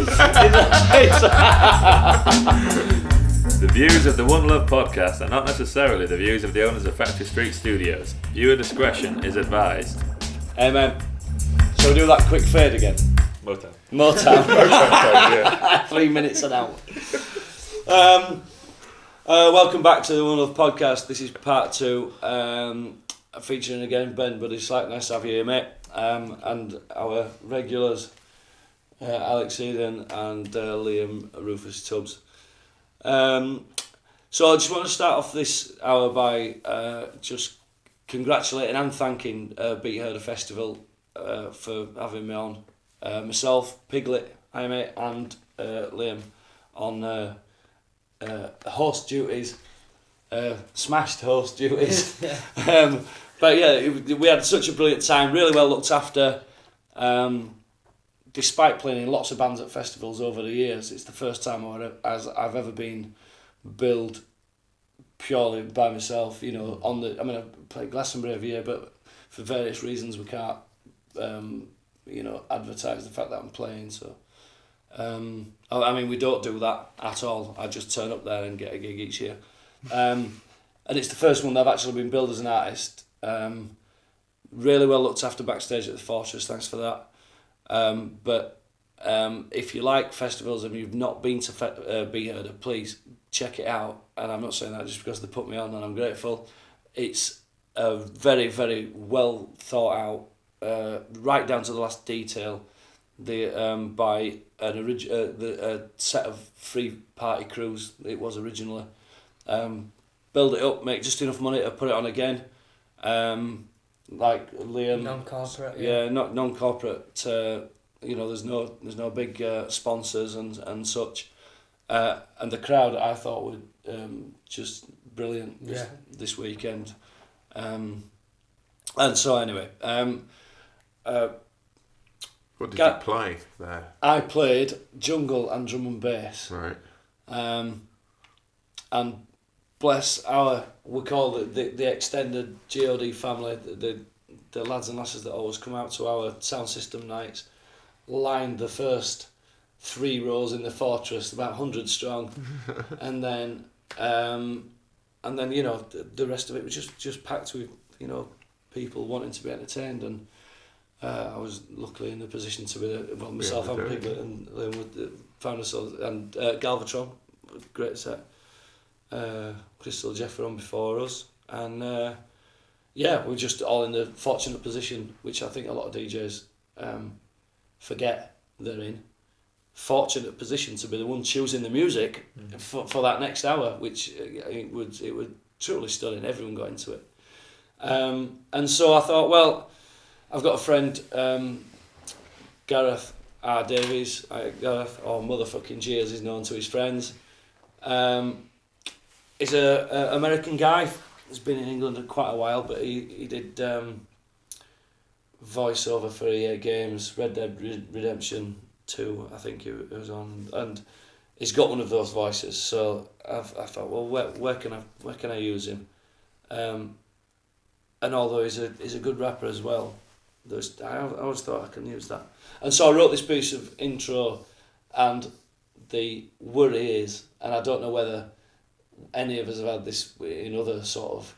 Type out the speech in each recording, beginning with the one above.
The views of the One Love podcast are not necessarily the views of the owners of Factory Street Studios. Viewer discretion is advised. Hey man, shall we do that quick fade again? Motown. Yeah. 3 minutes an hour. Welcome back to the One Love podcast. This is part 2. Featuring again Ben, but it's like nice to have you here, mate. And our regulars, Alex Eden and Liam Rufus Tubbs. So I just want to start off this hour by just congratulating and thanking Beat Herder Festival for having me on. Myself, Piglet, mate, and Liam on host duties, smashed host duties. But yeah, we had such a brilliant time, really well looked after. Despite playing in lots of bands at festivals over the years, it's the first time I've ever been billed purely by myself. You know, I play Glastonbury every year, but for various reasons we can't, advertise the fact that I'm playing. So, we don't do that at all. I just turn up there and get a gig each year, and it's the first one that I've actually been billed as an artist. Really well looked after backstage at the Fortress. Thanks for that. But if you like festivals and you've not been to Beat Herder, please check it out. And I'm not saying that just because they put me on and I'm grateful. It's a very, very well thought out, right down to the last detail. By a set of 3 party crews. It was originally build it up, make just enough money to put it on again. Like Liam, non-corporate, not non-corporate. There's no big sponsors and such, and the crowd I thought were just brilliant this weekend, and so anyway, what did you play there? I played jungle and drum and bass, right, and bless we call it the extended GOD family, the lads and lasses that always come out to our sound system nights, lined the first 3 rows in the Fortress, about 100 strong, and then the rest of it was just packed with people wanting to be entertained, and I was luckily in the position to be myself and Piglet and Liam with found us and Galvatron, great set. Crystal Jeff were on before us, and we're just all in the fortunate position, which I think a lot of DJs forget they're in. Fortunate position to be the one choosing the music for that next hour, which it was truly stunning. Everyone got into it, and so I thought, well, I've got a friend, Gareth R. Davies, Gareth, or Motherfucking G as he's known to his friends. He's a American guy. He's been in England quite a while, but he did voiceover for EA Games, Red Dead Redemption 2, I think it was on, and he's got one of those voices. So I thought, well, where can I use him? And although he's a good rapper as well, I always thought I can use that. And so I wrote this piece of intro, and the worry is, and I don't know whether any of us have had this in other sort of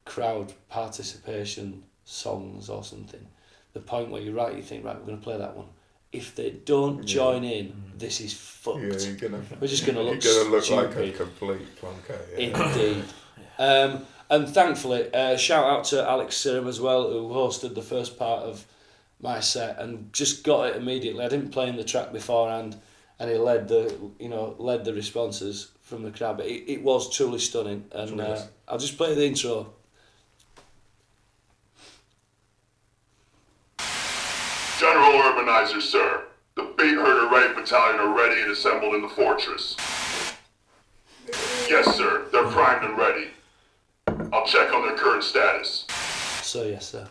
crowd participation songs or something, the point where you think, right, we're going to play that one. If they don't join in, this is fucked. Yeah, we're just going to look like a complete plonker. Yeah. Indeed. And thankfully, shout out to Alex Siram as well, who hosted the first part of my set and just got it immediately. I didn't play in the track beforehand, and he led the responses from the crowd. But it was truly stunning, and I'll just play the intro. General Urbanizer, sir. The Beat Herder Raid Battalion are ready and assembled in the Fortress. Yes, sir. They're primed and ready. I'll check on their current status. So yes, sir.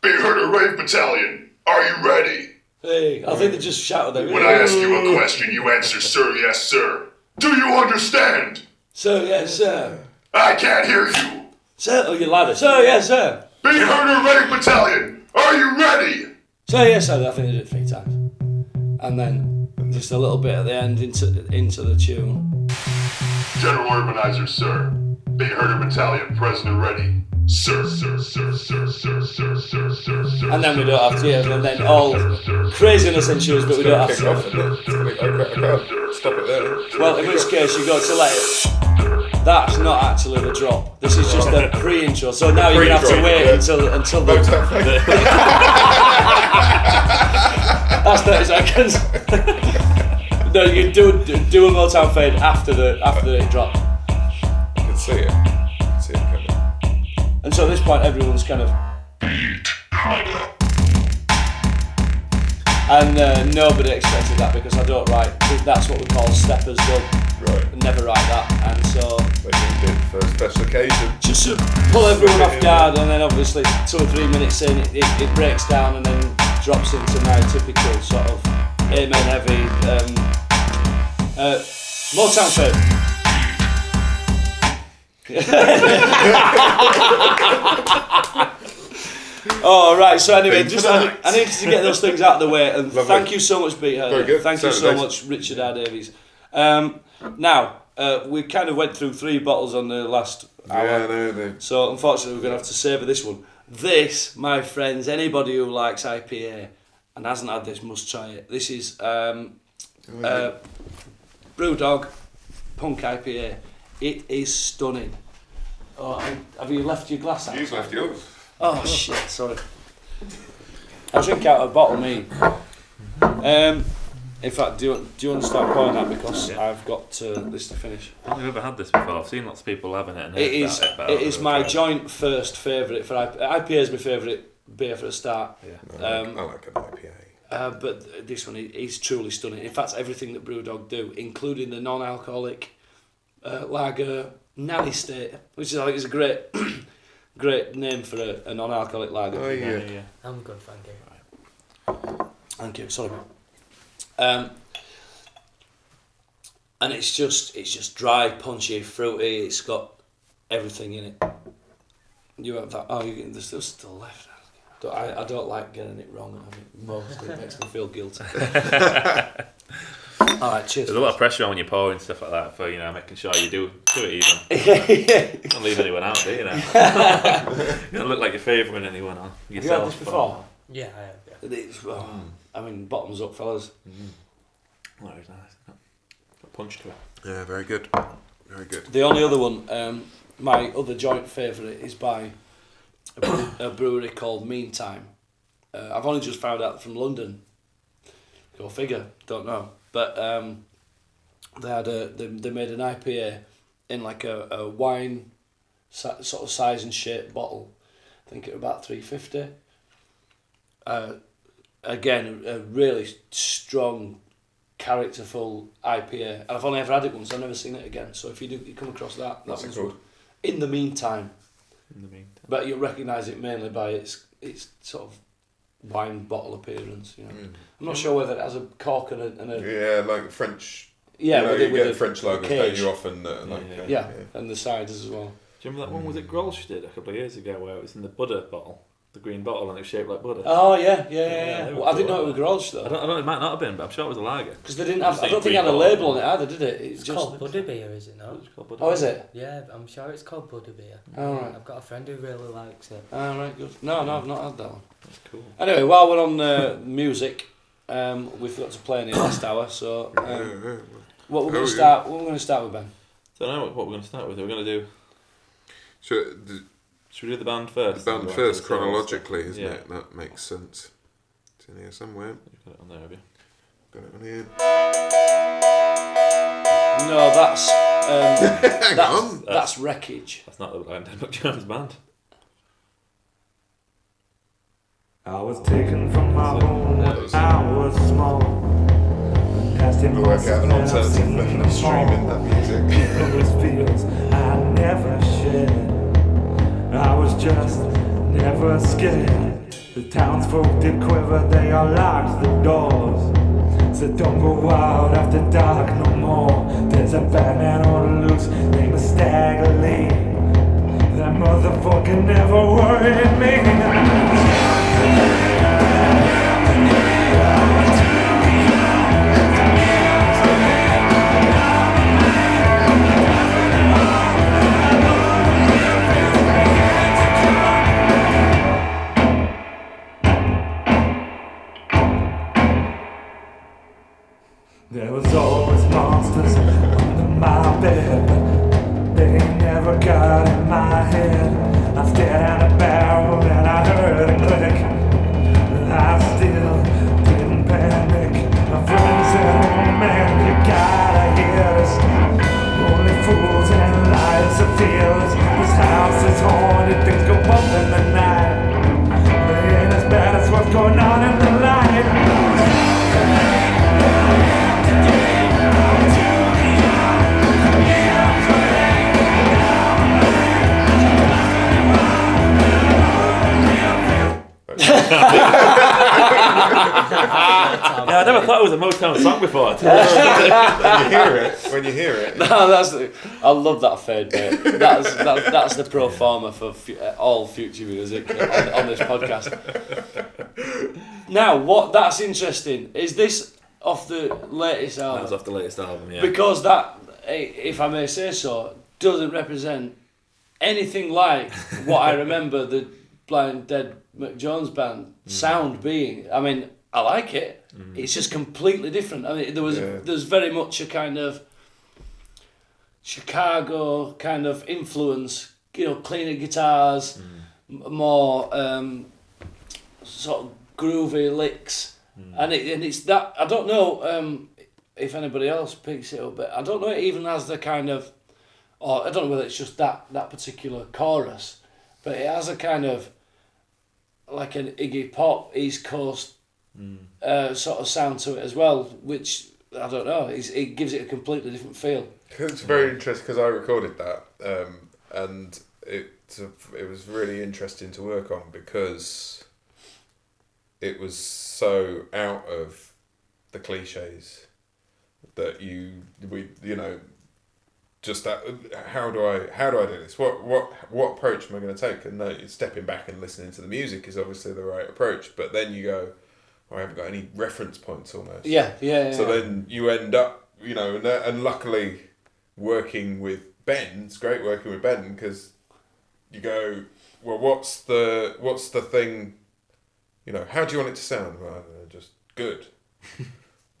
Beat Herder Raid Battalion, are you ready? Hey, I think they just shouted at me. When I ask you a question, you answer, sir, yes, sir. Do you understand? Sir, yes, sir. I can't hear you. Sir, oh, you're louder. Sir, yes, sir. Beat Herder Raid Battalion, are you ready? Sir, yes, sir. I think they did it 3 times. and then just a little bit at the end into the tune. General Urbanizer, sir. Bait Herder Battalion, present and ready. Sir. And then we don't have tears, and then all craziness ensues, but we don't have Kick off. to. I can't stop it there. Well, in which case you got to let it. That's not actually the drop. This is just the pre-intro. So now you're gonna have to wait until the. Motown Fade. That's 30 seconds. No, you do a Motown fade after the drop. You can see it. Coming. And so at this point, everyone's kind of. And nobody expected that because I don't write. That's what we call steppers dub. Right. Never write that, and so. Like you did for a special occasion. Just to pull everyone off guard, and then obviously 2 or 3 minutes in, it breaks down and then drops into my typical sort of amen heavy Motown fade. Oh right, so anyway, just I needed to get those things out of the way, and Lovely. thank you so much, Beat Herder. Very good. Thank you so Sounded much, Richard R. Davies. Now we kind of went through 3 bottles on the last hour. Yeah, no. So unfortunately we're going to have to savour this one. This, my friends, anybody who likes IPA and hasn't had this must try it. This is Brewdog Punk IPA. It is stunning. Oh, have you left your glass out? You've left yours. Oh shit, sorry. I drink out of a bottle, me. In fact, do you want to start pouring that because I've got this to finish. I've never had this before. I've seen lots of people having it. And It is my joint first favourite for IPA is my favourite beer for a start. Yeah. I like an IPA. But this one is truly stunning. In fact, everything that Brewdog do, including the non-alcoholic lager Nanny State, which I think is a great great name for a non-alcoholic lager. Oh yeah. I'm good, thank you. Thank you. Sorry, man. And it's just dry, punchy, fruity. It's got everything in it. You have that. Oh, there's still left. I don't like getting it wrong, and I think mostly it makes me feel guilty. All right, cheers. There's a lot of pressure on when you're pouring stuff like that for making sure you do it even. Don't leave anyone out, do you? You don't look like you're favouring anyone on yourself. Have you had this before? Yeah, I have. Yeah. It's, I mean, bottoms up, fellas. That is nice. Got punch to it. Yeah, very good. Very good. The only other one, my other joint favourite, is by a brewery called Meantime. I've only just found out from London. Go figure, don't know. But they made an IPA in like a wine sort of size and shape bottle. I think it was about $3.50. Again, a really strong, characterful IPA. And I've only ever had it once. I've never seen it again. So if you come across that What's it one's called? In the Meantime. In the meantime. But you'll recognise it mainly by its sort of wine bottle appearance. I'm not sure whether it has a cork and a Yeah, like French. yeah, you with get the French logos, cage. don't you? Often, Yeah, and the sides as well. Do you remember that one? Was it Grolsch did a couple of years ago where it was in the Buddha bottle, the green bottle, and it was shaped like Buddha? Oh yeah. they were Well, I didn't cool. know it was Grolsch I though, don't know. It might not have been, but I'm sure it was a lager. because they didn't have. I Same don't think it had a green label on bottle. it either, did it? It's It's just. called Butterbeer, is it not? It's called Buddha. Oh, is it? Yeah, I'm sure it's called Butterbeer. Oh, right. I've got a friend who really likes it. Oh right, good. No, I've not had that one. That's cool. Anyway, while we're on music, we forgot to play any last hour. So, what we're going to start? What we're going to start with, Ben? So now what we're going to start with? We're going to do. So Should we do the band first? the band Or after first the solo chronologically, stuff? isn't Yeah. it? That makes sense. It's in here somewhere. You've got it on there, have you? Got it on here. No, that's Hang on. that's Wreckage. That's not the Dead Book Jones band. I was taken from my home when I was small. Casting We'll work out an alternative method of streaming that music. People's fields I never shared. I was just never scared. The townsfolk did quiver, they all locked the doors. So don't go wild after dark no more. There's a bad man on the loose named Stagger Lee. That motherfucker never worried me. Yeah, I never thought it was a Motown song before. When you hear it. No, I love that fade, mate. That's the pro forma for all future music on this podcast. Now, that's interesting. Is this off the latest album? That was off the latest album, yeah. Because that, if I may say so, doesn't represent anything like what I remember the Blind Dead McJones band sound being. I mean, I like it. It's just completely different. I mean, there's very much a kind of Chicago kind of influence. You know, cleaner guitars, more sort of groovy licks, and it's that. I don't know if anybody else picks it up, but I don't know it even has the kind of, or I don't know whether it's just that particular chorus, but it has a kind of like an Iggy Pop East Coast sort of sound to it as well, which I don't know. It gives it a completely different feel. It's very interesting because I recorded that, and it was really interesting to work on because it was so out of the cliches that just that. How do I do this? What approach am I going to take? And stepping back and listening to the music is obviously the right approach. But then you go, I haven't got any reference points almost. Yeah. So then you end up, and luckily working with Ben, it's great working with Ben because you go, well, what's the thing, how do you want it to sound? Well, I don't know, just good.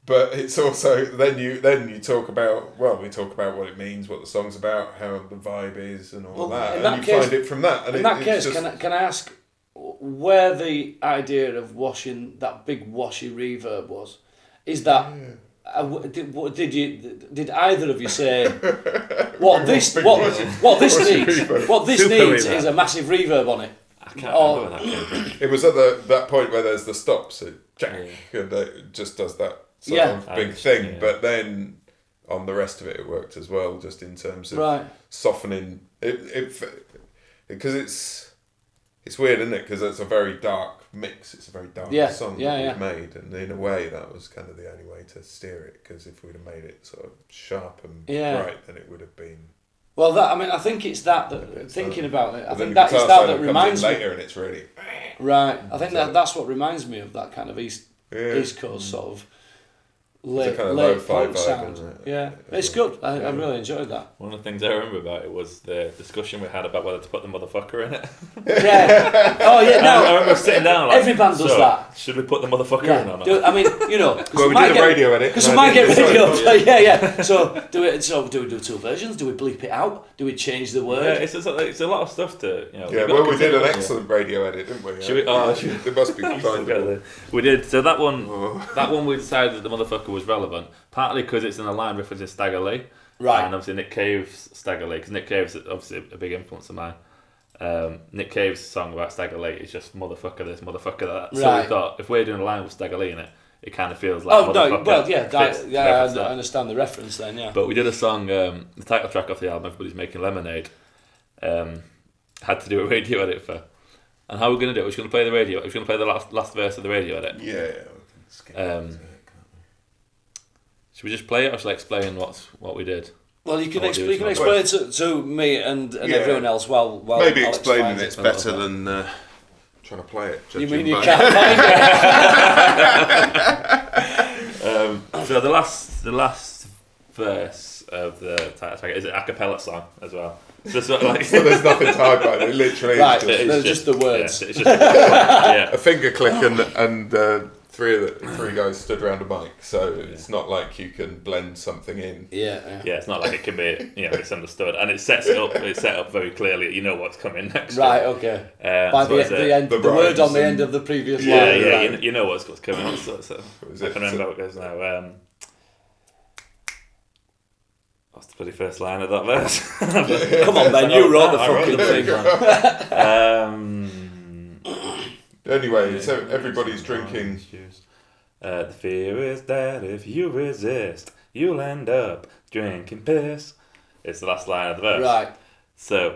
But it's also then you talk about we talk about what it means, what the song's about, how the vibe is, and all that, and you find it from that. And in that case, can I ask where the idea of washing that big washy reverb was? Is that did either of you say what this needs is a massive reverb on it? I can't remember where that came from. It was at that point where there's the stop, so jack, and it just does that sort of big thing. Yeah. But then on the rest of it worked as well, just in terms of softening it because it's weird, isn't it? Because it's a very dark mix. It's a very dark song that we've made, and in a way that was kind of the only way to steer it. Because if we'd have made it sort of sharp and bright, then it would have been. Well, I think it's that thinking about it. I think that is that reminds me later, and it's really right. I think that's what reminds me of that kind of East Coast sort of late folk sound. It's good. I really enjoyed that. One of the things I remember about it was the discussion we had about whether to put the motherfucker in it. Yeah. Oh yeah. No. I remember sitting down. Like, every band does that. Should we put the motherfucker in or not? I mean, well, we did a radio edit. Because we might get radio. Yeah. So do we do two versions? Do we bleep it out? Do we change the word? Yeah, it's a lot of stuff to Yeah. Well, we did an excellent radio edit, didn't we? It must be fine. We did. So that one we decided that the motherfucker was relevant, partly because it's in a line referencing Stagger Lee, right? And obviously Nick Cave's Stagger Lee, because Nick Cave's obviously a big influence of mine. Nick Cave's song about Stagger Lee is just motherfucker this, motherfucker that. So we thought if we're doing a line with Stagger Lee in it, it kind of feels like motherfucker. I understand the reference then. Yeah. But we did a song, the title track off the album, Everybody's Making Lemonade. Had to do a radio edit for. And how we're going to do it? We're just going to play the radio. We're going to play the last verse of the radio edit. Yeah. Should we just play it, or shall I explain what we did? Well, you can explain it to me and everyone else while maybe Alex explaining it's better than trying to play it. You mean you can't find it? So the last verse of the title track is an a cappella song as well. So there's nothing to hide by it. Literally, there's just the words. Yeah, it's just a finger click and three guys stood around a mic. So it's not like you can blend something in. Yeah, it's not like it can be it's understood, and it's set up very clearly. You know what's coming next. Right. Okay. By the end, the word on the end of the previous line. Yeah. You know what's coming on. So I can remember how it goes now. What's the bloody first line of that verse? Come on, Ben, you wrote the fucking thing. Anyway, so everybody's drinking. The fear is that if you resist, you'll end up drinking piss. It's the last line of the verse. Right. So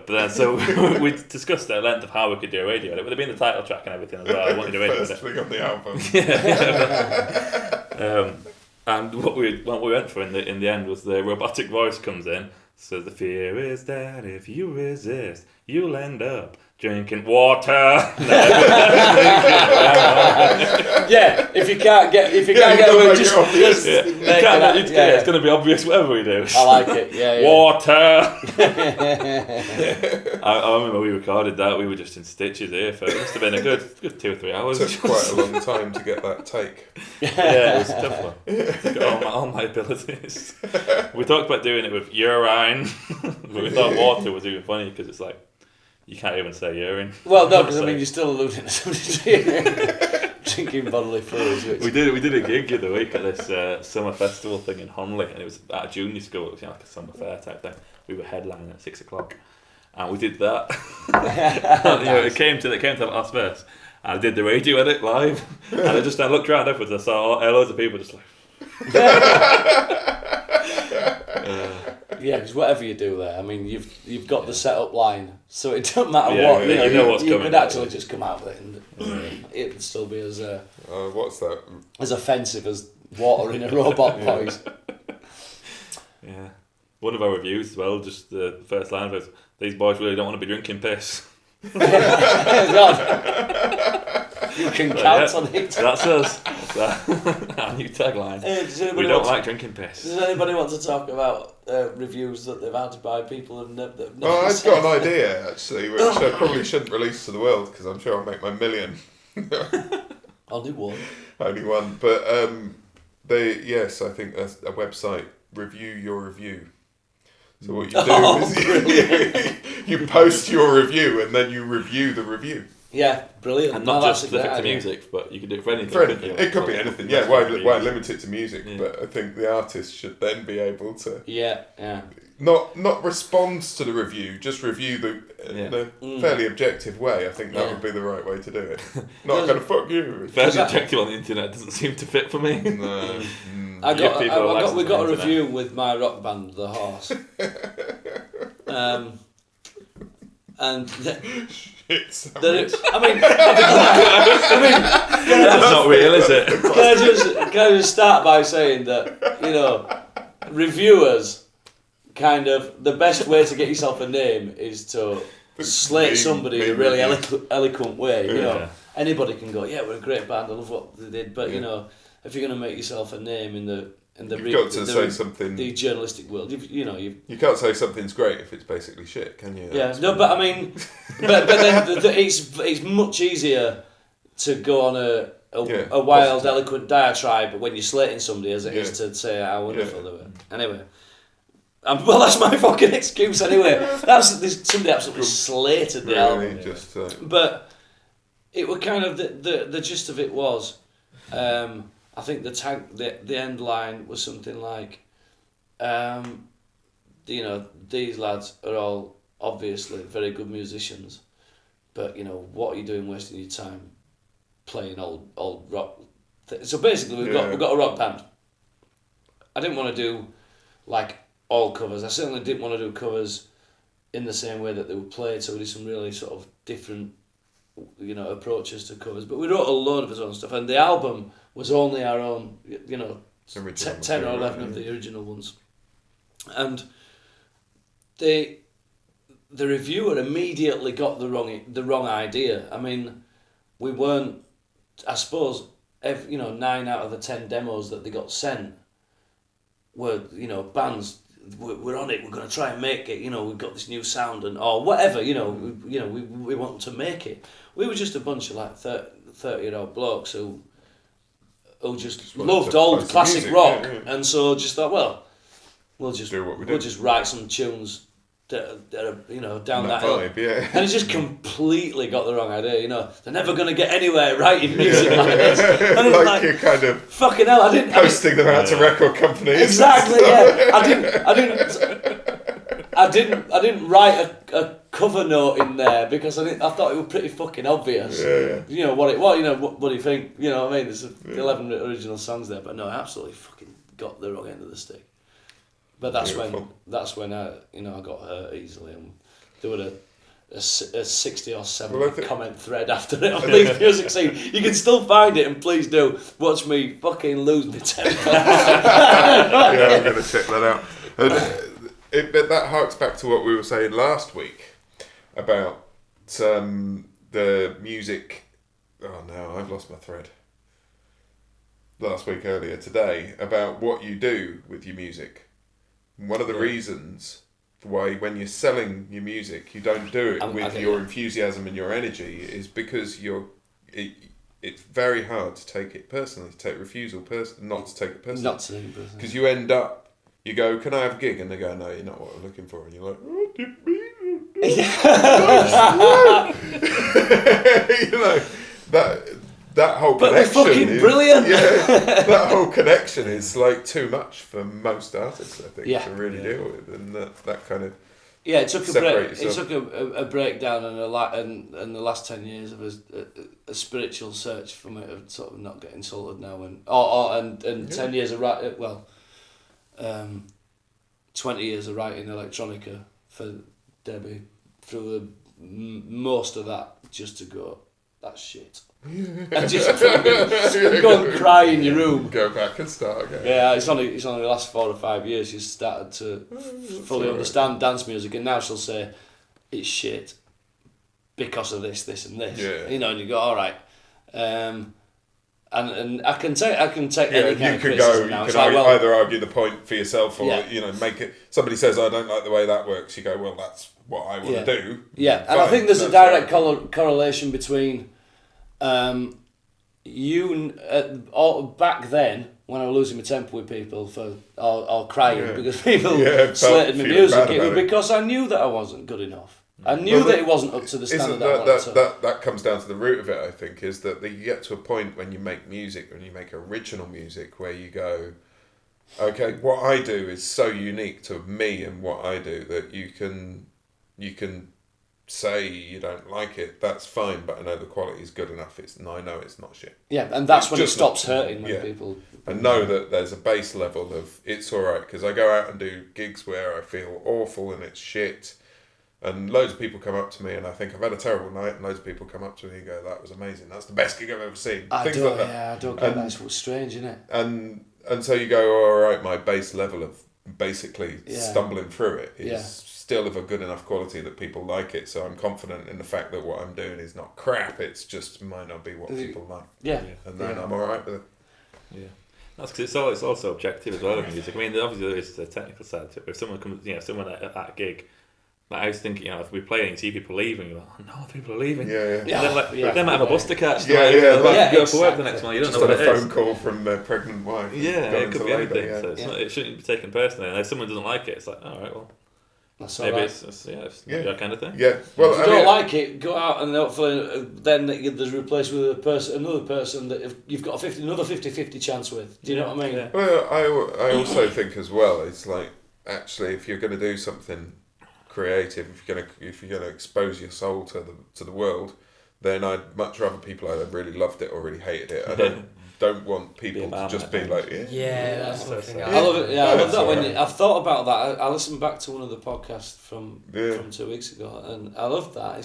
we discussed at length of how we could do a radio edit. It would have been the title track and everything as well. I wanted to radio First thing on the album. And what we went for in the end was the robotic voice comes in. So the fear is that if you resist, you'll end up drinking water. Yeah, if you can't get away, just it's going to be obvious whatever we do. I like it. Yeah. Water. I remember we recorded that. We were just in stitches here for it must have been a good 2 or 3 hours. It took quite a long time to get that take. Yeah, it was a tough one. To get all my abilities. We talked about doing it with urine, but we thought water was even funny because it's like you can't even say urine. Well, no, because I mean you're still alluding to somebody drinking bodily fluids. We did a gig the other week at this summer festival thing in Honley, and it was at a junior school. It was like a summer fair type thing. We were headlining at 6:00, and we did that. And, it came to the last verse. And I did the radio edit live, and I looked around afterwards. I saw loads of people just like. Yeah, because whatever you do there, I mean, you've got the setup line, so it doesn't matter what you know what's you coming. could actually just come out with it, and it would still be as what's that? As offensive as water in a robot voice. Yeah, one of our reviews as well. Just the first line was, "These boys really don't want to be drinking piss." You can count on it. That's us. That's our new tagline. We don't like drinking piss. Does anybody want to talk about reviews that they've had by people and I've got an idea actually, which I probably shouldn't release to the world because I'm sure I'll make my million. Only one. Only one, but I think that's a website. Review your review. So what you do is you post your review and then you review the review. Yeah, brilliant. And not just specific to music, but you can do it for anything. It could be anything. Yeah, why limit it to music? Yeah. But I think the artist should then be able to. Yeah. Not respond to the review, just review in a fairly objective way. I think that would be the right way to do it. Not kind of fuck you. Fairly objective on the internet doesn't seem to fit for me. No. We got a review with my rock band, The Horse. And that's not real, is it? Can I just start by saying that, reviewers, kind of, the best way to get yourself a name is to slate somebody in a really eloquent way. Anybody can go, yeah, we're a great band, I love what they did, but if you're going to make yourself a name in the say something. The journalistic world, you can't say something's great if it's basically shit, can you? Yeah, no, but I mean, but then it's much easier to go on a wild, eloquent diatribe when you're slating somebody as it is to say how wonderful they were. Anyway, well, that's my fucking excuse. Anyway, somebody absolutely slated the album. But it was kind of the gist of it was. I think the end line was something like, these lads are all obviously very good musicians, but what are you doing wasting your time playing old rock? So basically, we've got a rock band. I didn't want to do like all covers. I certainly didn't want to do covers in the same way that they were played. So we did some really sort of different, approaches to covers. But we wrote a load of his own stuff, and the album was only our own, 10 or 11 of the original ones. And the reviewer immediately got the wrong idea. I mean, we weren't, I suppose, 9 out of the 10 demos that they got sent were, bands, we're on it, we're going to try and make it, we've got this new sound or whatever, we want to make it. We were just a bunch of like 30-year-old blokes who just loved old classic music, rock, and so just thought, well, we'll just do what we do. We'll just write some tunes that are down that hill. Yeah. And it just completely got the wrong idea. They're never going to get anywhere writing music like this. And like you're kind of fucking hell. Posting them out to record companies. Exactly. Yeah. I didn't write a cover note in there because I thought it was pretty fucking obvious. Yeah. What do you think? You know what I mean? There's 11 original songs there, but no, I absolutely fucking got the wrong end of the stick. But that's when I got hurt easily, and doing a 60 or 70 comment thread after it on Leeds Music Scene. You can still find it, and please do watch me fucking lose my temper. Yeah, I'm going to check that out. And but that harks back to what we were saying last week about the music. Oh no, I've lost my thread. Last week, earlier today, about what you do with your music. One of the reasons why when you're selling your music you don't do it with your enthusiasm and your energy is because it's very hard to take it personally, to take refusal not to take it personally. Not to take it personally. Because you go, can I have a gig? And they go, no, you're not what I'm looking for. And you're like, oh, you know, that whole connection. But we're fucking brilliant. Yeah, that whole connection is like too much for most artists, I think, to really deal with, and that kind of. Yeah, it took a breakdown and the last 10 years of a spiritual search for me of sort of not getting salted now and 10 years of 20 years of writing electronica for Debbie, through most of that just to go, that's shit. And just go and cry in your room. Go back and start again. Yeah, it's only the last 4 or 5 years she's started to fully understand dance music, and now she'll say it's shit because of this, and this. Yeah. You know, and you go, all right. And I can take any kind of You criticism now. can either argue the point for yourself, or make it. Somebody says, I don't like the way that works. You go, well, that's what I want to do. Yeah, and I think there's a direct correlation between. Back then when I was losing my temper with people or crying because people slated my music, it was because I knew that I wasn't good enough. I knew that it wasn't up to the standard that I wanted to. That comes down to the root of it, I think, is that you get to a point when you make music, when you make original music, where you go, okay, what I do is so unique to me and what I do that you can say you don't like it, that's fine, but I know the quality is good enough. I know it's not shit. Yeah, and that's when it stops hurting when people. And know that there's a base level of it's all right, because I go out and do gigs where I feel awful and it's shit, and loads of people come up to me and I think I've had a terrible night, and loads of people come up to me and go, that was amazing, that's the best gig I've ever seen. I don't get that. It's strange, isn't it? And so you go, all right, my base level of basically stumbling through it is still of a good enough quality that people like it, so I'm confident in the fact that what I'm doing is not crap, it's just might not be what people like. And then I'm alright with it. That's because it's also objective as well in music. I mean, obviously there is the technical side to it, but if someone comes, someone at a gig, like I was thinking, if we play and you see people leaving, you're like, oh no, people are leaving. And then might have a bus to catch. Go for work the next one. You don't just know what it is. A phone call from their pregnant wife. It could be anything. So it shouldn't be taken personally. And if someone doesn't like it, it's like, all right, well, that's maybe right. it's that kind of thing. Yeah. Well, if you don't like it, go out and hopefully then there's replaced with another person that you've got another 50-50 chance with. Do you know what I mean? Yeah. Well, I also think as well, it's like, actually, if you're going to do something creative, if you're gonna expose your soul to the world, then I'd much rather people either really loved it or really hated it. I don't want people to just be like, that's the thing. I love it. I love that. I've thought about that. I listened back to one of the podcasts from 2 weeks ago, and I love that.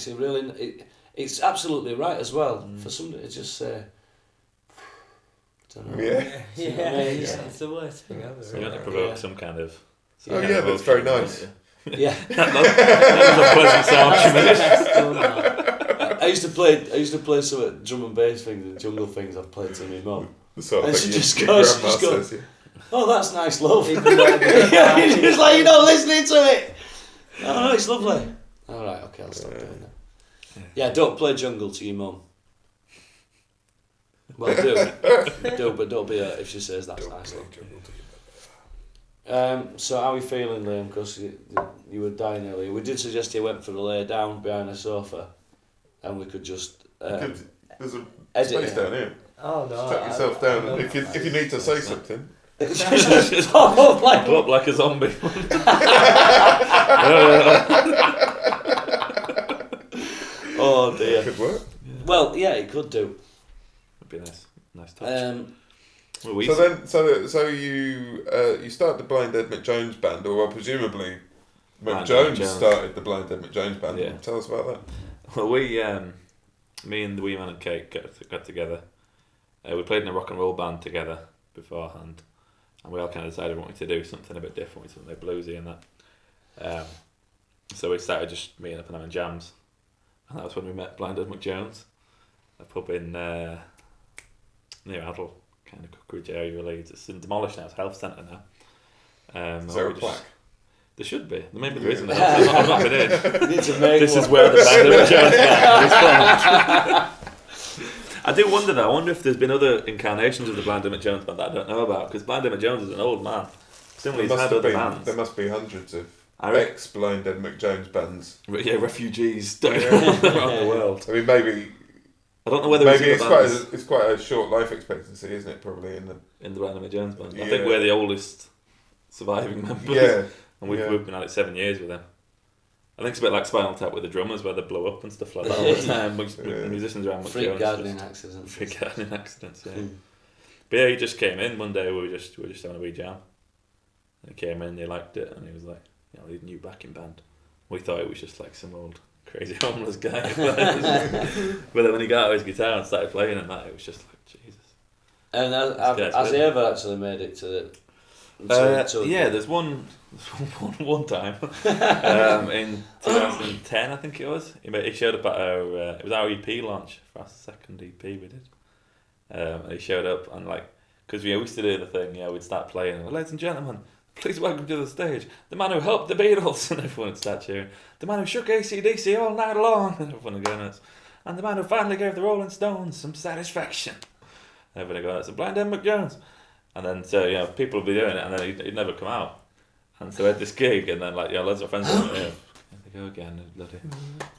It's absolutely right as well for somebody to just say, I don't know. It's the worst thing ever. So you want to provoke some kind of. That's very nice. Yeah. That was a pleasant sound. I used to play some drum and bass things and jungle things I've played to my mum. And she just goes, oh, that's nice, love. She's just like, you're not listening to it. Oh, no, it's lovely. All right, okay, I'll stop doing that. Yeah, don't play jungle to your mum. Well, do, but don't be hurt if she says that's nice, love. So how are you feeling, Liam? Because you were dying earlier. We did suggest you went for a lay down behind a sofa, and we could just there's a edit space down here. Oh no! Tuck yourself down, and if you need to say something, just pop up like a zombie. Oh dear. It could work. Well, yeah, it could do. It'd be nice touch. So you started the Blind Ed McJones band, or well, presumably McJones started the Blind Dead McJones band. Yeah. Tell us about that. Well, me and the Wee Man and Cake got together. We played in a rock and roll band together beforehand, and we all kind of decided we wanted to do something a bit different, something like bluesy and that. So we started just meeting up and having jams, and that was when we met Blind Dead McJones, a pub in near Adel, kind of Cookridge area of Leeds. It's demolished now. It's a health centre now. Is there a plaque? There should be. Maybe there isn't. I've not been in. This is where the Blind Dead McJones band is from. I do wonder though. I wonder if there's been other incarnations of the Blind Dead McJones band that I don't know about, because Blind Dead McJones is an old man. Similarly, he's had other bands. There must be hundreds of ex-Blind Dead McJones bands. Yeah, refugees around the world. I mean, maybe. I don't know whether it's quite a short life expectancy, isn't it? Probably in the Blind Dead McJones band. Yeah. I think we're the oldest surviving members. Yeah. And we've been at it 7 years with them. I think it's a bit like Spinal Tap with the drummers, where they blow up and stuff like that all the time. Musicians around Freak gardening accidents. Freak gardening accidents, yeah. But yeah, he just came in one day. We were just having a wee jam. And he came in, he liked it, and he was like, "You need a new backing band." We thought it was just like some old crazy homeless guy. But then when he got out his guitar and started playing and that, it was just like, Jesus. And has he ever actually made it to the? Yeah, there's one time in 2010, I think it was. He showed up at it was our EP launch for our second EP we did. And he showed up and because we used to do the thing, we'd start playing. Ladies and gentlemen, please welcome to the stage the man who helped the Beatles, and everyone would start cheering. The man who shook AC/DC all night long, and everyone would go nuts. And the man who finally gave the Rolling Stones some satisfaction. And everyone would go nuts. And Blind Dead McJones. And then, so, people would be doing it, and then he'd never come out. And so we had this gig, and then, loads of friends were there they go again, bloody.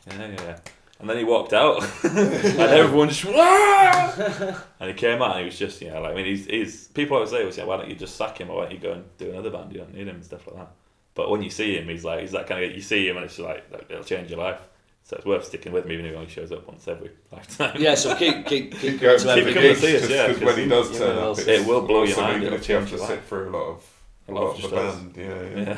Yeah. And then he walked out, and everyone just went, "Ah!" And he came out, and he was just, he's people always say, why don't you just sack him, or why don't you go and do another band, you don't need him, and stuff like that. But when you see him, he's that kind of, you see him, and it's like it'll change your life. So it's worth sticking with him, even if he only shows up once every lifetime. Yeah, so keep coming to every gig. Because when he does turn up, it will blow your mind. Even if you have to sit through a lot of the band. Yeah.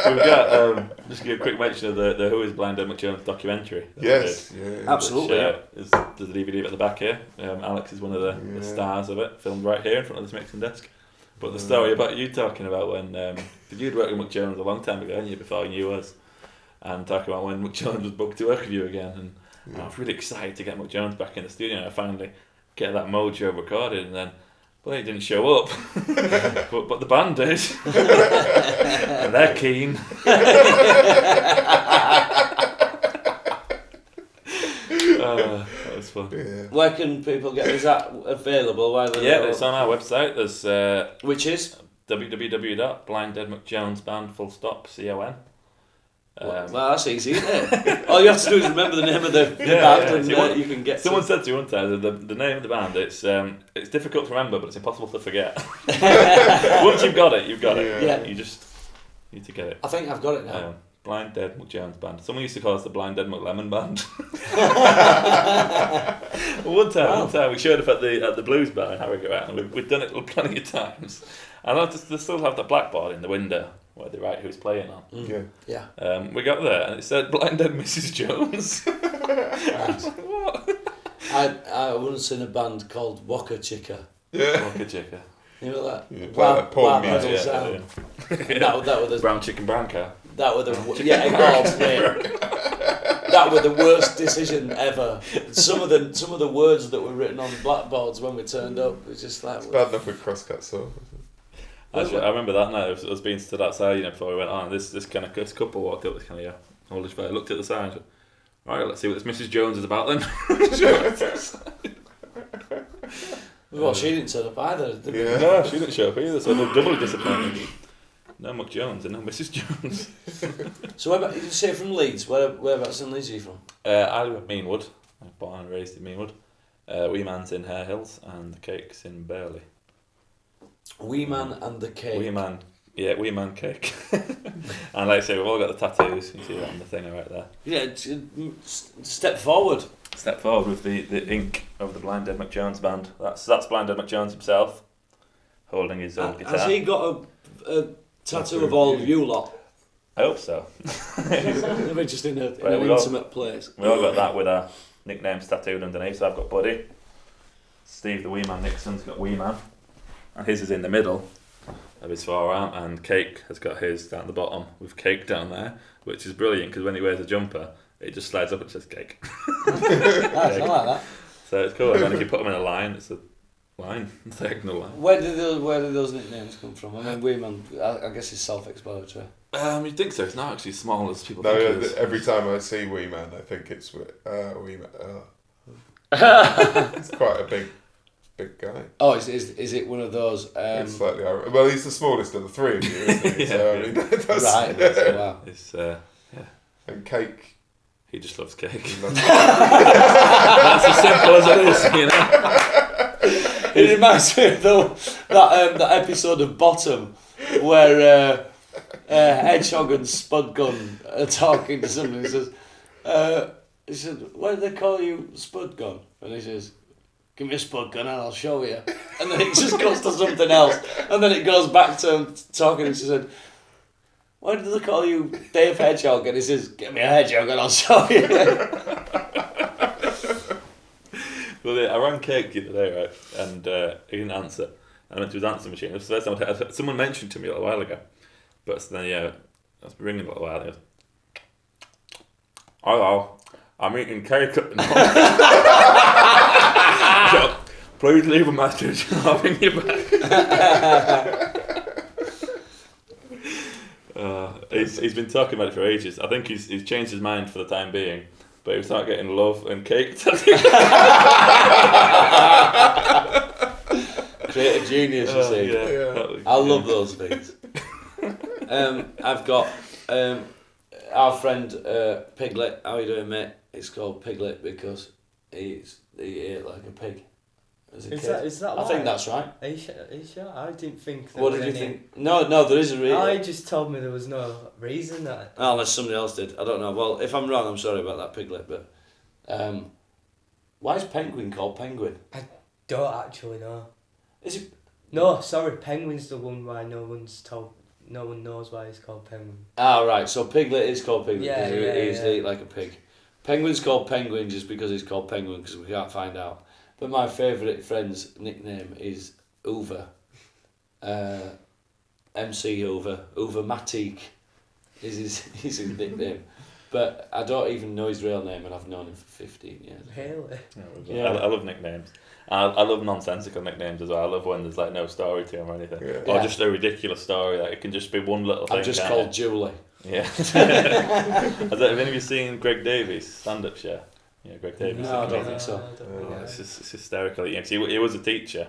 We've got just give a quick mention of the Who Is Blind Dead McJones documentary. Yes, absolutely. There's a DVD at the back here. Alex is one of the stars of it, filmed right here in front of this mixing desk. But the story about you talking about when you'd worked with McJones a long time ago, hadn't you, before you knew us? And talking about when McJones was booked to work with you again, and I was really excited to get McJones back in the studio, and I finally get that Mojo recorded, and then, well, he didn't show up, but the band did, and they're keen. That was fun. Yeah. Where can people get? Is that available? It's on our website. There's which is www.blinddeadmcjonesband.com. Well, that's easy, isn't it? All you have to do is remember the name of the band, and you can get. Someone said to me one time the name of the band. It's difficult to remember, but it's impossible to forget. Once you've got it, you've got it. Yeah. You just need to get it. I think I've got it now. Blind Dead McJones Band. Someone used to call us the Blind Dead McLemon Band. One time we showed up at the Blues Bar in Harrogate, and we'd done it plenty of times. And I noticed they still have the blackboard in the window where they write who's playing on. Yeah. We got there and it said Blind Dead Mrs. Jones. I was like, what? I once seen a band called Waka Chicka. Yeah. Waka Chicka. You know that? Yeah, that porn music. That were the brown chicken brown cow. That were the that were the worst decision ever. Some of the words that were written on blackboards when we turned up, it was just like. It's bad enough with crosscut saw. Actually, I remember that night. I was being stood outside, before we went on. This couple walked up. This kind of oldish guy. Looked at the sign. Said, "Right, let's see what this Mrs. Jones is about then." Well, she didn't turn up either. Yeah. No, she didn't show up either. So they're doubly disappointed. No Muck Jones and no Mrs. Jones. So where about, you say from Leeds? Whereabouts in Leeds are you from? I live at Meanwood. I was born and raised in Meanwood. Wee Man's in Hare Hills and the Cake's in Burley. Wee Man and the Cake. Wee Man Cake. And like I say, we've all got the tattoos. You see that on the thing right there. Yeah, step forward. Step forward with the ink of the Blind Dead McJones band. That's Blind Dead McJones himself, holding his old guitar. Has he got Tattoo of all you lot. I hope so. Maybe just in an Well, intimate place. We all got that with our nicknames tattooed underneath. So I've got Buddy. Steve the Wee Man Nixon's got Wee Man. And his is in the middle of his forearm. And Cake has got his down the bottom with Cake down there, which is brilliant because when he wears a jumper, it just slides up and says Cake. Nice, I like that. So it's cool. And then if you put them in a line, it's a line, a diagonal line. Where did those nicknames come from? I mean, Weeman, I guess it's self-explanatory. You'd think so. It's not actually as small as people No, think it is. every time I see Wee Man, I think it's Wee Man. It's quite a big guy. Oh, is it one of those? It's slightly well, he's the smallest of the three of you, isn't he? Yeah. So I mean, that's, Right. yeah. Wow. It's And Cake. he just loves cake. Loves- That's as simple as it is, you know. It reminds me of that episode of Bottom where Hedgehog and Spudgun are talking to somebody. He said, "Why do they call you Spudgun?" And he says, "Give me a Spudgun and I'll show you." And then it just goes to something else, and then it goes back to him talking. And she said, "Why do they call you Dave Hedgehog?" And he says, "Give me a hedgehog and I'll show you." Well, I rang Cake the other day, right, and he didn't answer. I went to his answer machine. It was the first time someone mentioned to me a little while ago, but then I was ringing a little while. And he was, "Hello, I'm eating cake at the moment. So, please leave a message and I'll ring you back." He's been talking about it for ages. I think he's changed his mind for the time being, but he was not getting love and cake. Creative genius, you see. Yeah. I love those things. I've got our friend Piglet. How you doing, mate? It's called Piglet because he ate like a pig as a kid. Is that I think that's right. Are you sure? I didn't think. What did you think? No, there is a reason. I just told me there was no reason that. Oh, unless somebody else did. I don't know. Well, if I'm wrong, I'm sorry about that, Piglet. But why is Penguin called Penguin? Don't actually know. Is it? No, sorry. Penguin's the one why no one knows why he's called Penguin. Ah, right. So Piglet is called Piglet Yeah, because yeah. he eats like a pig. Penguin's called Penguin just because he's called Penguin because we can't find out. But my favourite friend's nickname is Uwe. MC Uwe. Uwe Matic is his nickname. But I don't even know his real name and I've known him for 15 years. Really? Yeah. I love nicknames. I love nonsensical nicknames as well. I love when there's like no story to them or anything. Yeah. Or Yeah. just a ridiculous story. Like it can just be one little thing. I'm just can't called it? Julie. Yeah. Have any of you seen Greg Davies' stand-up show? Yeah, Greg Davies. No, I don't think so. I don't know. It's hysterical. Yeah, 'cause he was a teacher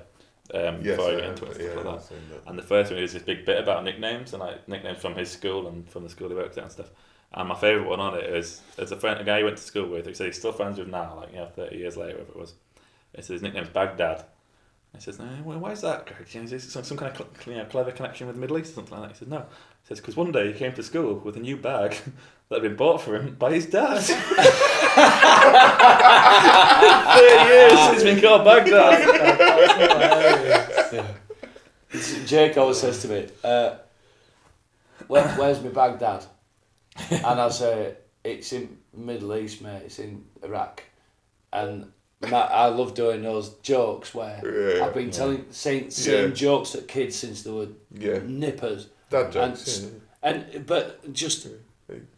Yes, before he I got into have, it and stuff like I've that. seen that. And the first one is this big bit about nicknames and like nicknames from his school and from the school he worked at and stuff. And my favourite one on it is there's a guy he went to school with. He said he's still friends with now, like 30 years later, whatever it was. He said his nickname's Baghdad. He says, "No, why is that, Greg? Is it some kind of clever connection with the Middle East or something like that?" He said, "No." He says, "Because one day he came to school with a new bag that had been bought for him by his dad." 30 years he's been called Baghdad. Jake always says to me, where's my Baghdad? And I say, it's in Middle East, mate, it's in Iraq. And I love doing those jokes where Yeah. I've been saying Yeah. jokes at kids since they were nippers. Dad jokes. But just,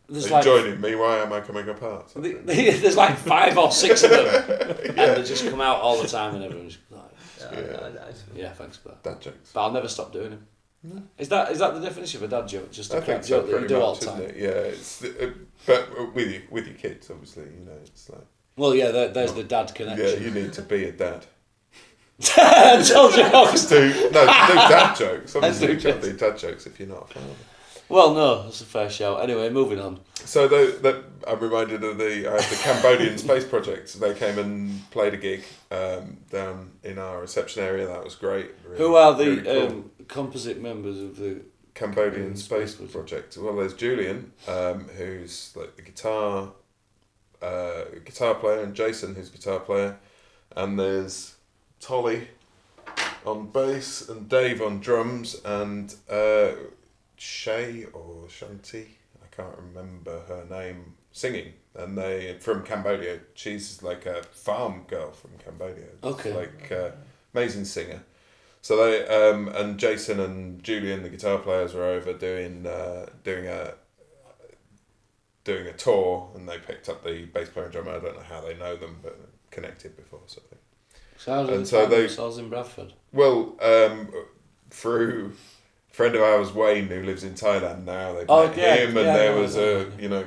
there's Are you like, joining me? Why am I coming apart? there's like 5 or 6 of them. And they just come out all the time and everyone's like, yeah, thanks for that. Dad jokes. But I'll never stop doing them. Is that the definition of a dad joke? Just a I crap think so, joke that you pretty do all much, the time. isn't it? Yeah, it's but with your kids, obviously, it's like Well, yeah, there's the dad connection. yeah, you need to be a dad. Tell jokes. do dad jokes. Obviously, you do can't do dad jokes if you're not a father. Well, no, that's a fair shout. Anyway, moving on. So I'm reminded of the Cambodian Space Project. They came and played a gig down in our reception area. That was great. Really, Who are the really cool. composite members of the Cambodian Space Space Project? Well, there's Julian, who's like the guitar player, and Jason, who's guitar player, and there's Tolly on bass and Dave on drums, and Shay or Shanti, I can't remember her name, singing, and they from Cambodia. She's like a farm girl from Cambodia. Okay. Like amazing singer. So they and Jason and Julian, the guitar players, were over doing a tour, and they picked up the bass player and drummer. I don't know how they know them, but connected before, sort of thing. So how did they find themselves in Bradford? Well, through a friend of ours, Wayne, who lives in Thailand now. They met him, and there was a you know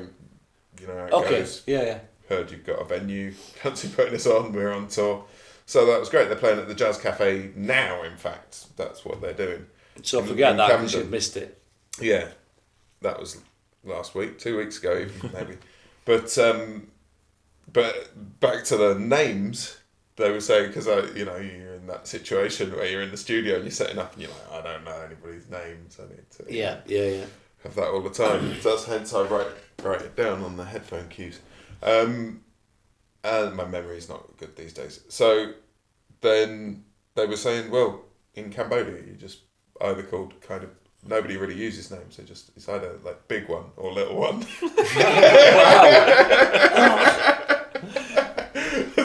how it goes. Yeah. Heard you've got a venue. Fancy putting us on? We're on tour. So that was great. They're playing at the Jazz Cafe now. In fact, that's what they're doing. So forget that because you've missed it. Yeah, that was last week, 2 weeks ago, even maybe. But back to the names. They were saying, because you're in that situation where you're in the studio and you're setting up and you're like, I don't know anybody's names. I need to have that all the time. So that's hence I write it down on the headphone cues. And my memory's not good these days. So then they were saying, well, in Cambodia, you just either called kind of, nobody really uses names. So it's either like big one or little one.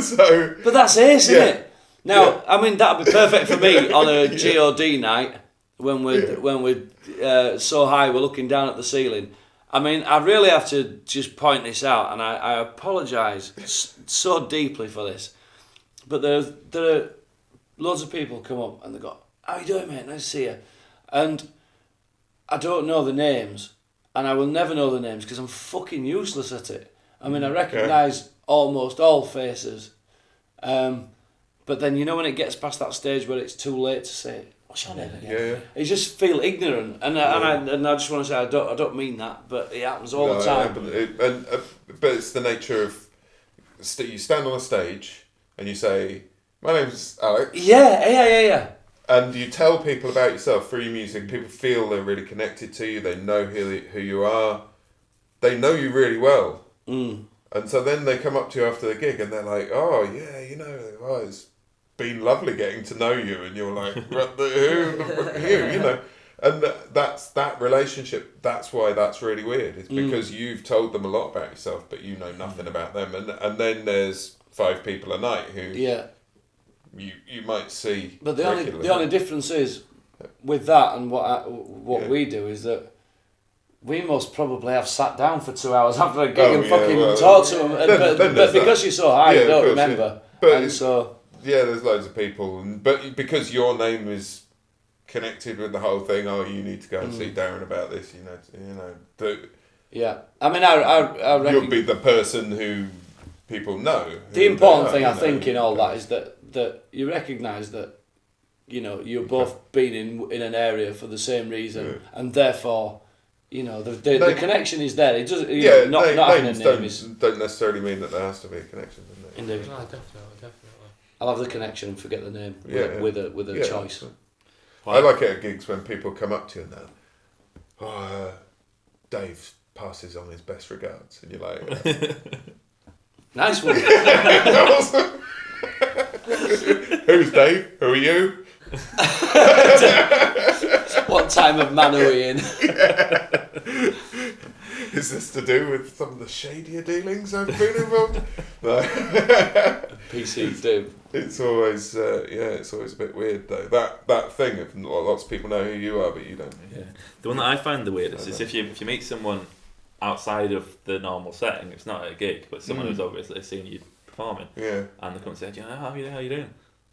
So, but that's ace, isn't it? Now, I mean, that'd be perfect for me on a God night when we're so high we're looking down at the ceiling. I mean, I really have to just point this out, and I apologise so deeply for this, but there are loads of people come up and they go, "How you doing, mate? Nice to see you," and I don't know the names, and I will never know the names because I'm fucking useless at it. I mean, I recognise almost all faces, but then when it gets past that stage where it's too late to say, what's your name again? You just feel ignorant, and I just want to say I don't mean that, but it happens all the time. But it's the nature of you stand on a stage and you say, my name's Alex. Yeah. And you tell people about yourself through your music. People feel they're really connected to you. They know who you are. They know you really well. Mm. And so then they come up to you after the gig and they're like, oh, yeah, it's been lovely getting to know you. And you're like, who? And that's that relationship. That's why that's really weird. It's because you've told them a lot about yourself, but you know nothing about them. And then there's 5 people a night who you might see. But the only difference is with that and what we do is that we most probably have sat down for 2 hours after a gig and talked to them. But because you're so high, you don't remember. But there's loads of people, but because your name is connected with the whole thing, you need to go and see Darren about this. I mean, I reckon you'll be the person who people know. The important thing, I think, in all that is that you recognise that you're both been in an area for the same reason, and therefore. The connection is there. It doesn't. Not having a name don't necessarily mean that there has to be a connection, doesn't it? Indeed. No, definitely. I'll have the connection and forget the name with a choice. I like it at gigs when people come up to you and Dave passes on his best regards, and you're like, nice one. Who's Dave? Who are you? What time of man are we in? Is this to do with some of the shadier dealings I've been involved? No. PC do. It's always it's always a bit weird though. That thing of lots of people know who you are, but you don't. Yeah. The one that I find the weirdest is if you meet someone outside of the normal setting. It's not at a gig, but someone who's obviously seen you performing. Yeah. And they come and say, how you doing?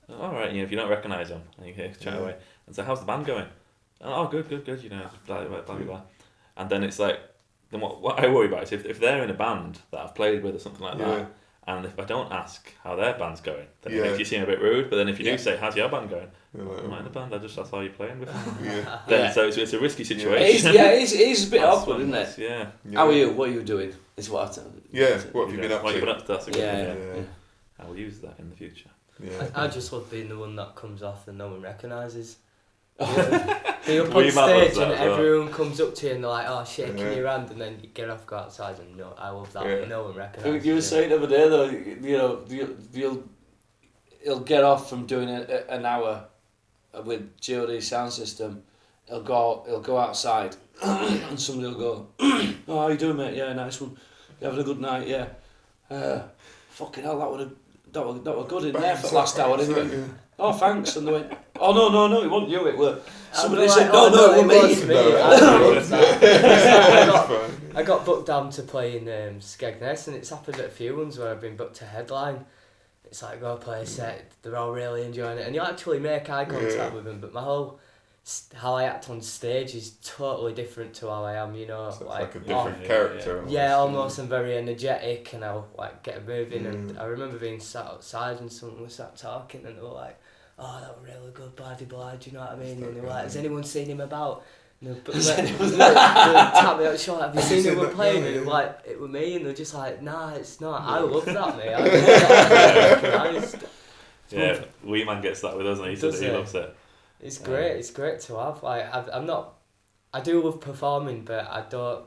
All right. If you don't recognise them, and you chat away and say, how's the band going? Oh, good. Blah blah blah blah. And then it's like, then what I worry about is if they're in a band that I've played with or something like that, and if I don't ask how their band's going, then it makes you seem a bit rude. But then if you do say, how's your band going? Like, I'm not in the band, I saw you playing with them. So it's a risky situation. It is a bit awkward, isn't it? Yeah. How are you? What are you doing? Is what I tell you. Yeah, what have you been up to? What have you been up to? That's a good one. Yeah. I will use that in the future. Yeah. I just love being the one that comes off and no one recognises. You're up on stage and everyone comes up to you and they're like, shaking your hand, and then you get off, go outside, and I love that. No one recognises you. You were saying the other day though, he'll get off from doing an hour with GOD sound system. He'll go outside and somebody will go, "Oh, how you doing, mate? Yeah, nice one. You having a good night? Yeah. Fucking hell, that were good in there for the last hour, didn't it? Oh, thanks." And they went, "Oh no, it wasn't you. It were." Somebody said, "No, it was me." I got booked down to play in Skegness, and it's happened at a few ones where I've been booked to headline. It's like, go play a set, they're all really enjoying it, and you actually make eye contact with them, but my whole how I act on stage is totally different to how I am, you know. So it's like a different character. Almost. Yeah, almost. I'm very energetic, and I'll like get moving. And I remember being sat outside, and someone was sat talking, and they were like, "Oh, that was really good, bloody blah." Do you know what I mean? And they were like, "Has anyone seen him about?" And they tap me on the shoulder, "Have you seen him playing?" And like, "It was me," and they're just like, "Nah, it's not. I love that, mate. I love that." Yeah, Wee Man gets that with us, and he says he loves it. It's great. It's great to have. Like, I'm not. I do love performing, but I don't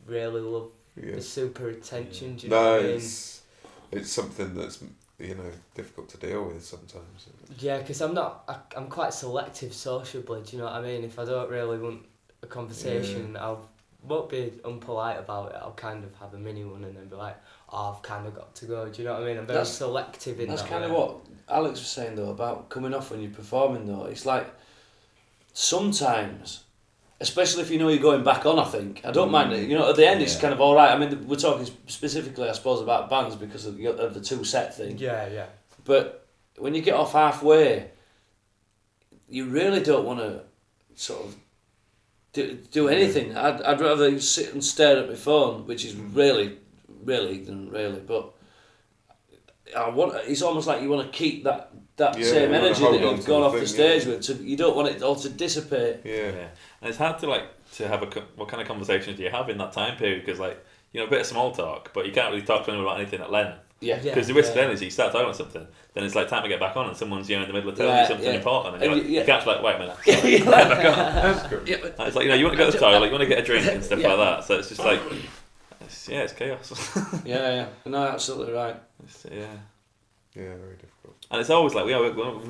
really love the super attention. Do you know what I mean? It's something that's difficult to deal with sometimes. Yeah, because I'm quite selective sociably. Do you know what I mean? If I don't really want a conversation, I won't be unpolite about it. I'll kind of have a mini one and then be like, "Oh, I've kind of got to go." Do you know what I mean? I'm very selective in that. That's kind of what Alex was saying though about coming off when you're performing though. It's like sometimes, especially if you know you're going back on, I think I don't mind it. At the end it's kind of all right. I mean, we're talking specifically, I suppose, about bands because of the 2 set thing. Yeah. But when you get off halfway, you really don't want to sort of do anything. I'd rather sit and stare at my phone, which is really ignorant, really. But it's almost like you want to keep that same energy that you've gone off the stage with. So you don't want it all to dissipate. Yeah. And it's hard to have what kind of conversations do you have in that time period? Because a bit of small talk, but you can't really talk to anyone about anything at length. Yeah. Because the risk then is you start talking about something, then it's like time to get back on, and someone's in the middle of telling you something important, and you're like, you can't wait a minute. Get back on. It's like you want to go to the toilet, you want to get a drink and stuff like that. So it's just like, it's chaos. Yeah. No, absolutely right. Yeah, very difficult. And it's always like we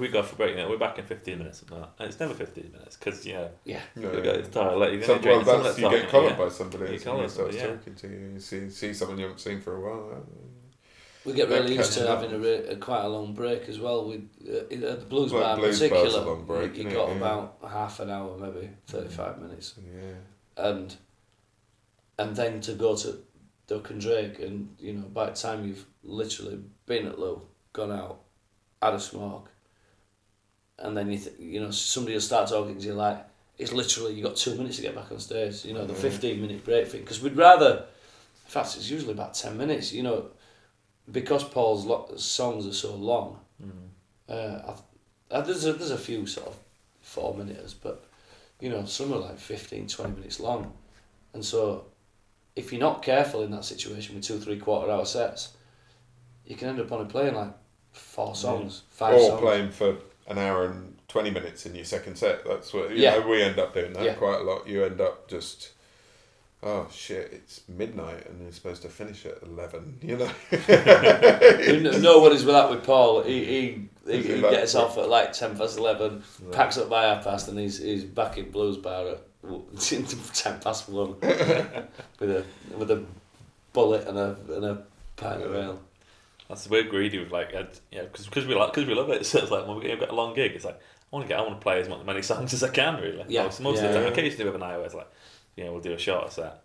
go for break. We're back in 15 minutes, and it's never 15 minutes because you go to the toilet. You get collared by somebody. You starts talking to you. You see someone you haven't seen for a while. We get really used to having a quite a long break as well. At the Blues Bar in particular, you got about half an hour, maybe 35 minutes. Yeah. And then to go to Duck and Drake, and by the time you've literally been at Lou, gone out, had a smoke, and then somebody will start talking to you like it's literally you got 2 minutes to get back on stage. The 15-minute break thing, because we'd rather. In fact, it's usually about 10 minutes. Because Paul's songs are so long. There's a few sort of 4-minuters, but some are like 15-20 minutes long, and so if you're not careful in that situation with 2 3/4 hour sets, you can end up only playing like 4 songs, 5 songs. Or playing for an hour and 20 minutes in your second set. That's what we end up doing that quite a lot. You end up just, oh shit, it's midnight and you're supposed to finish at 11, Nobody's with that with Paul. He gets off at like 11, packs up by 1:30, and he's back in Blues Bar at 1:10 with a bullet and a pint of ale. We're greedy with because we love it. So it's like when we've got a long gig, it's like I want to play as many songs as I can, really. So most of the time, occasionally we have a night where it's like, we'll do a shorter set,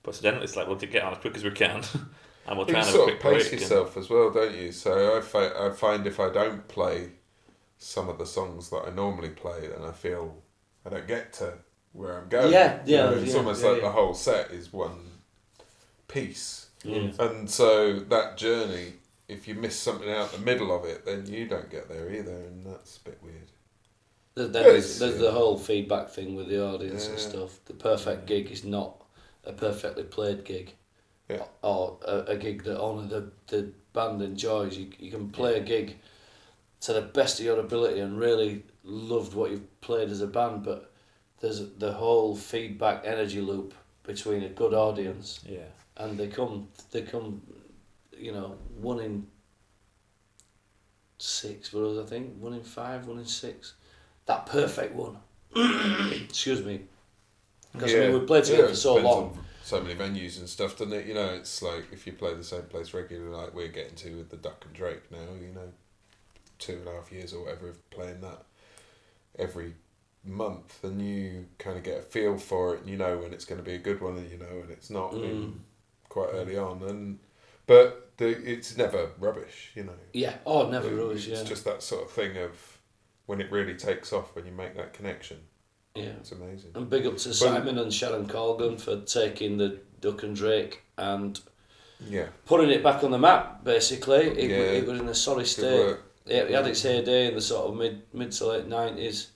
but generally it's like we'll get on as quick as we can, and we'll try and have a quick break. You sort of pace yourself as well, don't you? So I find if I don't play some of the songs that I normally play, then I feel I don't get to where I'm going. It's almost like the whole set is one piece, and so that journey, if you miss something out the middle of it, then you don't get there either, and that's a bit weird. There's the whole feedback thing with the audience and stuff. The perfect gig is not a perfectly played gig, or a gig that only the band enjoys. You can play a gig to the best of your ability and really loved what you've played as a band, but there's the whole feedback energy loop between a good audience and they come 1 in 6 for us, I think, 1 in 5, 1 in 6, that perfect one excuse me, Because I mean, we played together for so long. So many venues and stuff, doesn't it? You know, it's like if you play the same place regularly, like we're getting to with the Duck and Drake now, 2.5 years or whatever of playing that every month, and you kind of get a feel for it, and you know when it's going to be a good one, and when it's not quite early on, but it's never rubbish, Yeah, never rubbish. It's just that sort of thing of when it really takes off, when you make that connection. Yeah, it's amazing. And big up to Simon and Sharon Colgan for taking the Duck and Drake and putting it back on the map. Basically, it was in a sorry state. It had its heyday in the sort of mid to late 90s.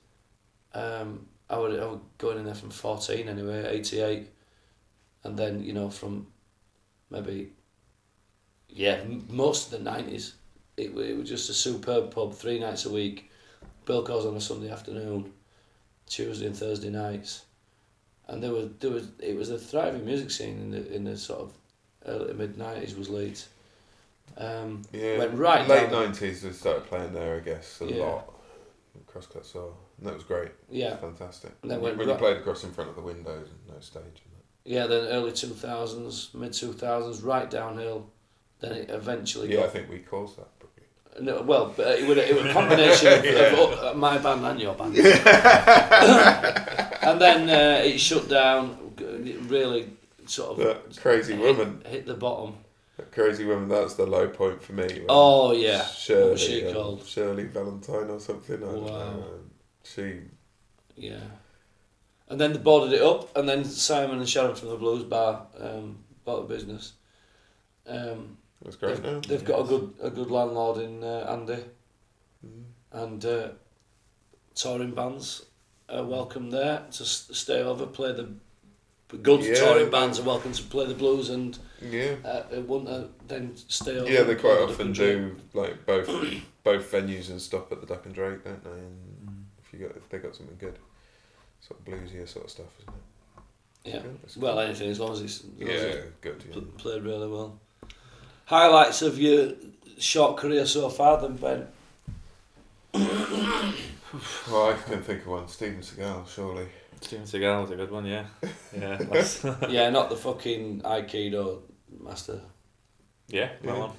I was going in there from 14 anyway, 88, and then from maybe most of the 90s. It was just a superb pub, 3 nights a week. Bilko's on a Sunday afternoon. Tuesday and Thursday nights, and it was a thriving music scene in the sort of early mid 90s was Leeds. Went right late 90s we started playing there, I guess, a lot. Crosscut Soul, and that was great. Yeah, it was fantastic. And then when you played across in front of the windows and no stage. And that. Yeah, then early 2000s, mid 2000s, right downhill. Then it eventually. I think we caused that. No, well, it was a combination of my band and your band. And then it shut down, really sort of... That Crazy Woman. Hit the bottom. That Crazy Woman, that's the low point for me. Shirley, what was she called? Shirley Valentine or something. I don't know. Yeah. And then they boarded it up, and then Simon and Sharon from the Blues Bar bought the business. That's great. They've got a good landlord in Andy, and touring bands are welcome there to stay over, play the good touring bands are welcome to play the blues, and want to then stay over. Yeah, they quite often do like both venues and stop at the Duck and Drake, don't they? And if they got something good, sort of bluesier sort of stuff, isn't it? Yeah. Well, anything as long as it's good. Played really well. Highlights of your short career so far, then, Ben? Well, I can think of one. Steven Seagal, surely. Steven Seagal was a good one, yeah. Yeah, not the fucking Aikido master. Yeah, that one.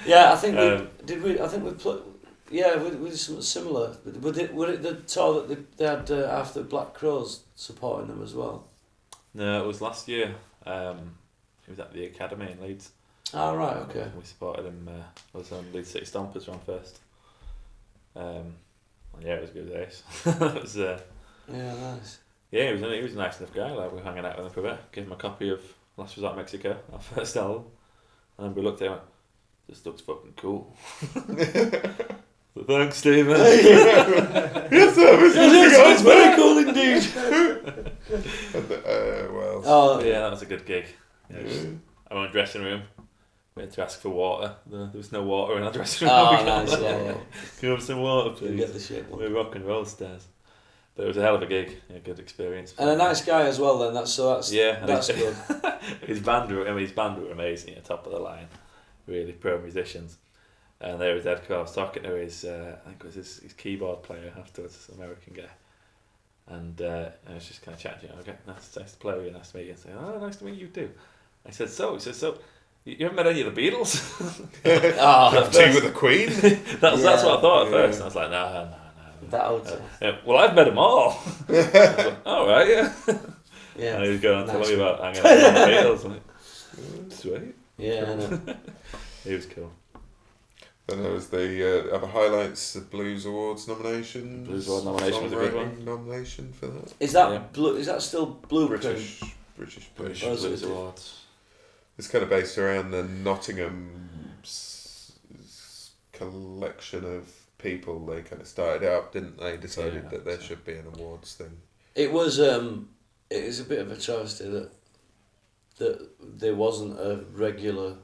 Yeah, I think we played. Yeah, we did something similar. Would it the tour that they had after Black Crows supporting them as well? No, it was last year. He was at the Academy in Leeds. Oh, right, okay. We supported him. I was on Leeds City Stompers run first. It was a good days. It was, nice. Yeah, he was a nice enough guy. Like, we were hanging out with him for a bit. Gave him a copy of Last Resort Mexico, our first album. And we looked at him and went, this looks fucking cool. So, thanks, Stephen. Yes, it's very cool indeed. That was a good gig. I went to the dressing room. We had to ask for water. There was no water in our dressing room. Oh, nice, yeah. Can you have some water, please? Get the shit. We rock and roll stairs. But it was a hell of a gig. Good experience. And a nice guy as well. Then that's good. His band were amazing. Top of the line, really pro musicians. And there was Ed Cole. I was talking to his, I think it was his keyboard player afterwards, an American guy. And I was just kind of chatting to him. Okay, nice to play with you, nice to meet you. And saying, oh, nice to meet you too. I said, so you haven't met any of the Beatles? Tea with the Queen? That's what I thought at first. And I was like, no. Well, I've met them all. I was like, all right, yeah. And he was going on telling me about hanging out with the Beatles. I'm like, sweet. Yeah, I know. He was cool. Then there was the other highlights, the Blues Awards nomination. Blues Award nomination was a good one. Nomination for that. Is that is that still Blueprint? British Blues Awards. It's kind of based around the Nottingham collection of people. They kind of started it up, didn't they? Decided that there should be an awards thing. It was a bit of a travesty that there wasn't a regular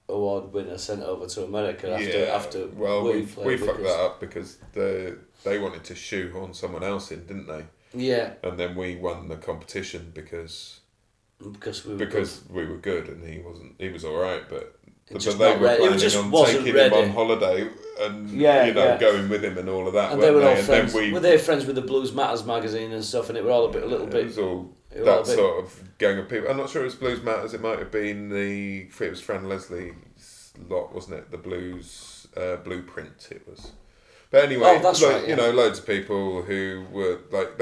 award winner sent over to America after we fucked that up because they wanted to shoehorn someone else in, didn't they? Yeah. And then we won the competition because we were good and he wasn't. He was all right, but But they were planning on taking him on holiday and going with him and all of that. And they were all friends. Were they friends with the Blues Matters magazine and stuff? And it were all a little bit. It was all that sort of gang of people. I'm not sure it was Blues Matters. It might have been it was Fran Leslie's lot, wasn't it? The Blues Blueprint. It was. But anyway, loads of people who were like,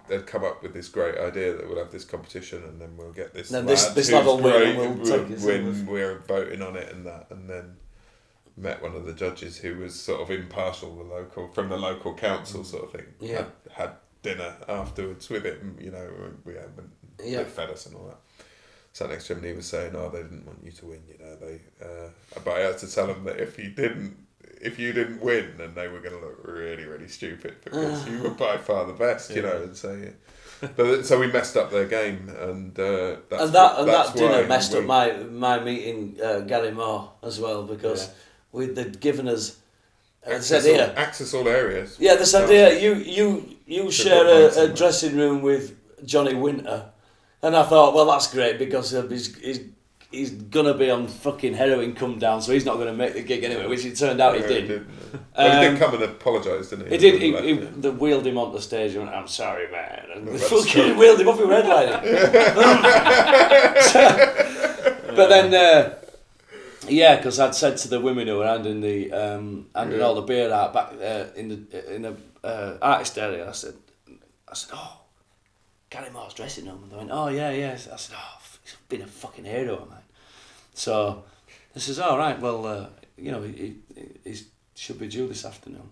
they'd come up with this great idea that we'll have this competition and then we'll get this. Then this lad will win and we'll take it. When we're voting on it and that, and then met one of the judges who was sort of impartial, from the local council sort of thing. Yeah. Had dinner afterwards with him, they fed us and all that. Sat next to him and he was saying, they didn't want you to win, but I had to tell him that if you didn't win, then they were going to look really, really stupid because you were by far the best, and so we messed up their game, and that dinner messed up my meeting Gary Moore as well, because they'd given us access all areas. Yeah, this idea you share a dressing room with Johnny Winter, and I thought, well, that's great because he's gonna be on fucking heroin come down, so he's not gonna make the gig anyway, which it turned out he did. He did come and apologise, didn't he? He did. They wheeled him onto the stage and went, "I'm sorry, man," and they fucking wheeled him off in redlining. But then, because I'd said to the women who were handing all the beer out back in the artist area, I said, "Oh, Gary Moore's dressing room," and they went, "Oh yeah." I said, "Oh, he's been a fucking hero of mine." So he says, "All right, well, he should be due this afternoon."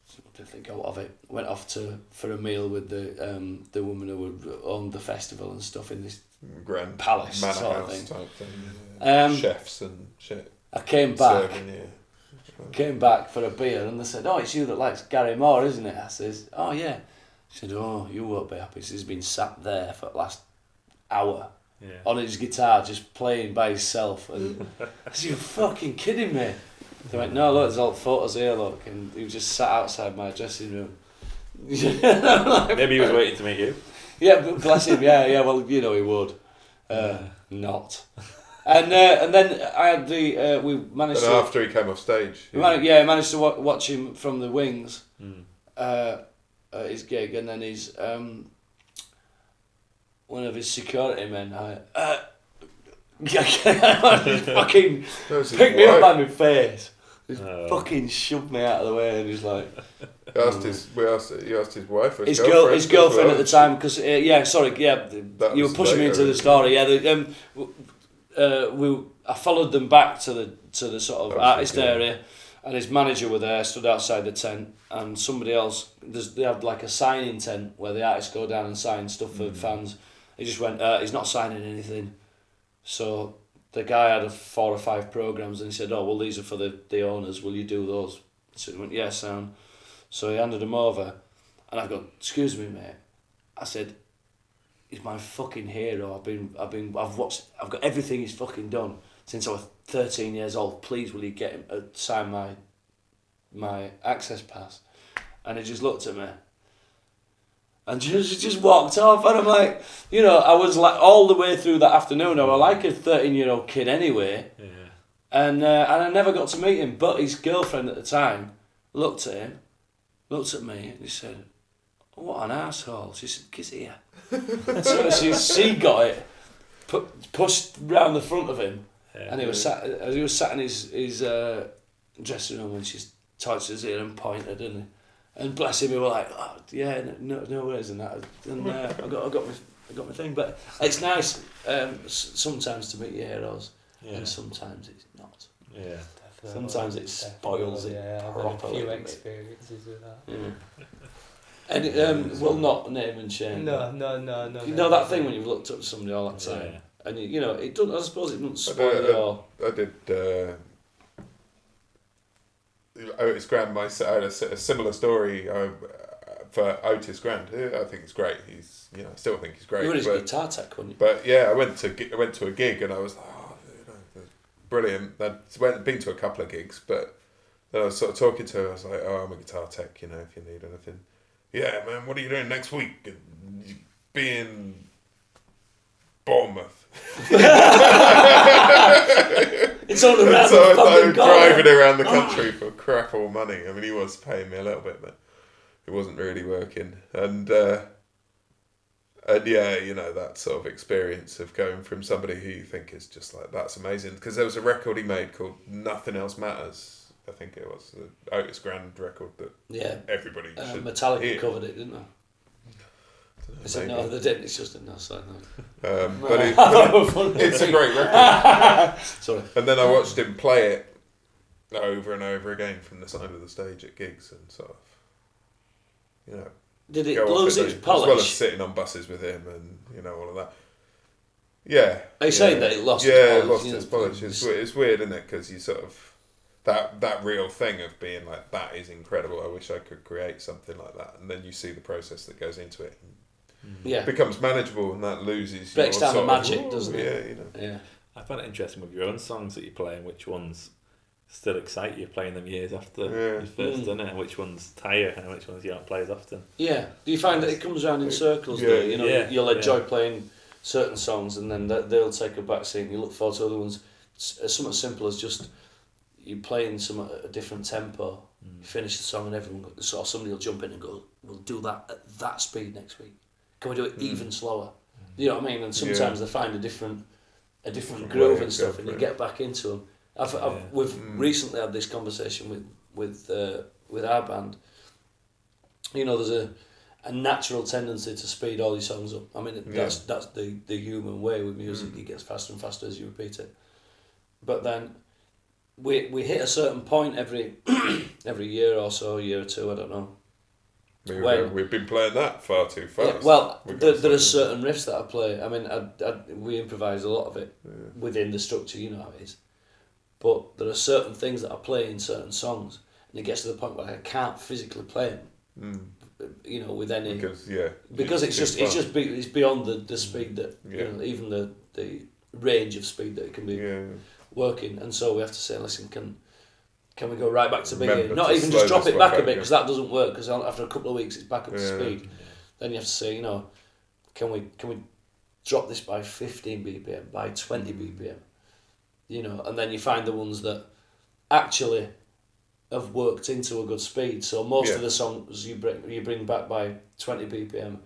So I didn't think of it. Went off for a meal with the woman who owned the festival and stuff in this grand palace manor sort house of thing. Type thing. Chefs and shit. I came back for a beer and they said, "Oh, it's you that likes Gary Moore, isn't it?" I says, "Oh yeah." She said, "Oh, you won't be happy. He's been sat there for the last hour on his guitar just playing by himself." And I said, "You're fucking kidding me." They went, "No, look, there's all photos here, look." And he was just sat outside my dressing room. Maybe he was waiting to meet you. Yeah, bless him. Yeah. Well, he would. Not. And then I had we managed. And after he came off stage. Managed to watch him from the wings. At his gig, and then his one of his security men fucking picked me up by my face. Just fucking shoved me out of the way, and he's like. You asked his wife or his girlfriend at the time, because you were pushing me into the story. I followed them back to the sort of artist area, and his manager were there, stood outside the tent, and somebody else. They had like a signing tent where the artists go down and sign stuff for fans. He just went, "He's not signing anything." So the guy had 4 or 5 programs, and he said, "Oh well, these are for the owners. Will you do those?" So he went, "Yeah, sound." So he handed them over, and I go, "Excuse me, mate." I said, "He's my fucking hero. I've got everything he's fucking done since I was 13 years old. Please, will you get him to sign my access pass?" And he just looked at me, and just walked off. And I'm like, I was like all the way through that afternoon. I was like a 13-year-old kid anyway, and I never got to meet him. But his girlfriend at the time looked at me, and he said, "What an asshole." She said, "Kiss here." So she got it, pushed round the front of him, and he was sat in his dressing room, and she touched his ear and pointed, and bless him, we were like, "Oh yeah, no worries," and that, and I got my thing. But it's nice sometimes to meet your heroes, and sometimes it's not. Yeah. Sometimes it spoils it properly. I've had a few experiences with that. Yeah. And we'll not name and shame. No. You know that thing when you've looked up to somebody all that time, and it doesn't. I suppose it doesn't spoil it all. I did. Otis Grand. I had a similar story for Otis Grand. I think it's great. He's, I still think he's great. You were his guitar tech, weren't you? But yeah, I went to a gig and I was like, brilliant. I'd been to a couple of gigs, but then I was sort of talking to her. I was like, "Oh, I'm a guitar tech. If you need anything." "Yeah, man. What are you doing next week?" "Be in Bournemouth." It's all around so the I fucking was corner. driving around the country for crap all money. I mean, he was paying me a little bit, but it wasn't really working. And yeah, you know, that sort of experience of going from somebody who you think is just like, that's amazing. Because there was a record he made called Nothing Else Matters. I think it was the Otis Grand record that everybody should Metallica hear. covered it, didn't they? I said, no, they didn't. It's just a no side. No. But it's a great record. Sorry. And then I watched him play it over and over again from the side of the stage at gigs and sort of, you know. Did it lose its polish? As well as sitting on buses with him and, you know, all of that. Yeah. Are you saying that it lost its polish? Yeah, it lost its polish. It's weird, isn't it? Because you sort of, that real thing of being like, that is incredible, I wish I could create something like that. And then you see the process that goes into it. It becomes manageable and that loses... Breaks down the magic, doesn't it? Yeah, you know. Yeah. I find it interesting with your own songs that you play and which ones still excite you playing them years after you've first done it, and which ones tire and which ones you don't play as often. Yeah. Do you find that it comes around in circles though? You know, you'll enjoy playing certain songs and then they'll take a back seat and you look forward to other ones. Something as simple as just you playing some at a different tempo, you finish the song and everyone, so somebody will jump in and go, we'll do that at that speed next week. Can we do it even slower? You know what I mean? And sometimes they find a different groove and stuff, and you get back into them. We've recently had this conversation with our band. You know, there's a natural tendency to speed all your songs up. I mean, that's the human way with music. It gets faster and faster as you repeat it. But then we hit a certain point every year or so, year or two, I don't know. We've been playing that far too fast. Yeah, well, there are certain riffs that I play. I mean, we improvise a lot of it within the structure, you know how it is. But there are certain things that I play in certain songs, and it gets to the point where I can't physically play them. You know, with any because it's beyond the speed that you know, even the range of speed that it can be working, and so we have to say, listen, can we go right back to the beginning? Not even just drop it back a bit, because that doesn't work, because after a couple of weeks it's back up to speed. Then you have to say, you know, can we drop this by 15 BPM, by 20 BPM? You know, and then you find the ones that actually have worked into a good speed. So most of the songs you bring back by 20 BPM,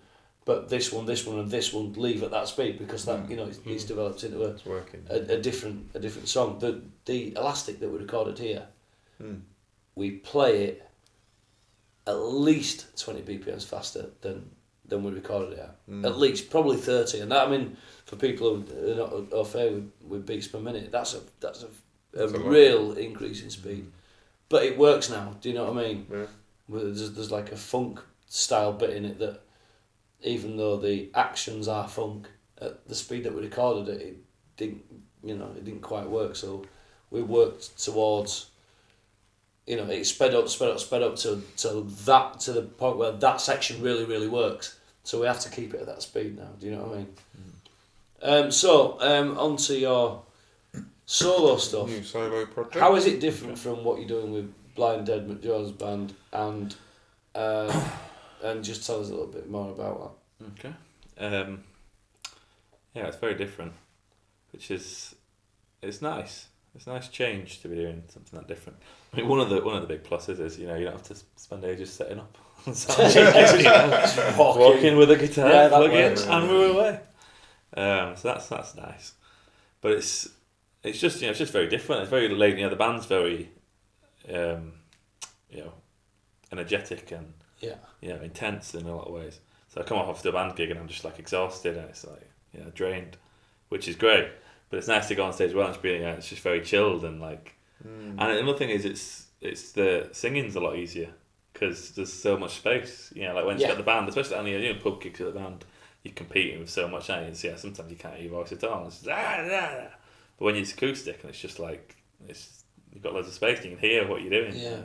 but this one and this one leave at that speed, because that you know it's developed into a different song. The Elastic that we recorded here, we play it at least 20 BPMs faster than we recorded it at. At least, probably 30. And that, I mean, for people who are not au fait with beats per minute, that's a real increase in speed. But it works now, do you know what I mean? Yeah. There's like a funk style bit in it that, even though the actions are funk, at the speed that we recorded it didn't quite work. So we worked towards, you know, it sped up to the point where that section really, really works. So we have to keep it at that speed now. Do you know what I mean? So on to your solo stuff. New solo project. How is it different from what you're doing with Blind Dead McJones band, and just tell us a little bit more about that. Okay. Yeah, it's very different, which is it's nice. It's a nice change to be doing something that different. I mean, one of the big pluses is, you know, you don't have to spend ages setting up. Walk in with a guitar, plug in, and move away. So that's nice, but it's just, you know, it's just very different. It's very late. You know, the band's very, you know, energetic and you know, intense in a lot of ways. So I come off the band gig and I'm just like exhausted and it's like, you know, drained, which is great. But it's nice to go on stage well and just be, you know, it's just very chilled and like. And another thing is it's the singing's a lot easier because there's so much space. You know, like when you got the band, especially on the pub gigs at the band, you're competing with so much. And yeah, sometimes you can't hear your voice at all. It's just, but when it's acoustic and it's just like you've got loads of space, and you can hear what you're doing. Yeah,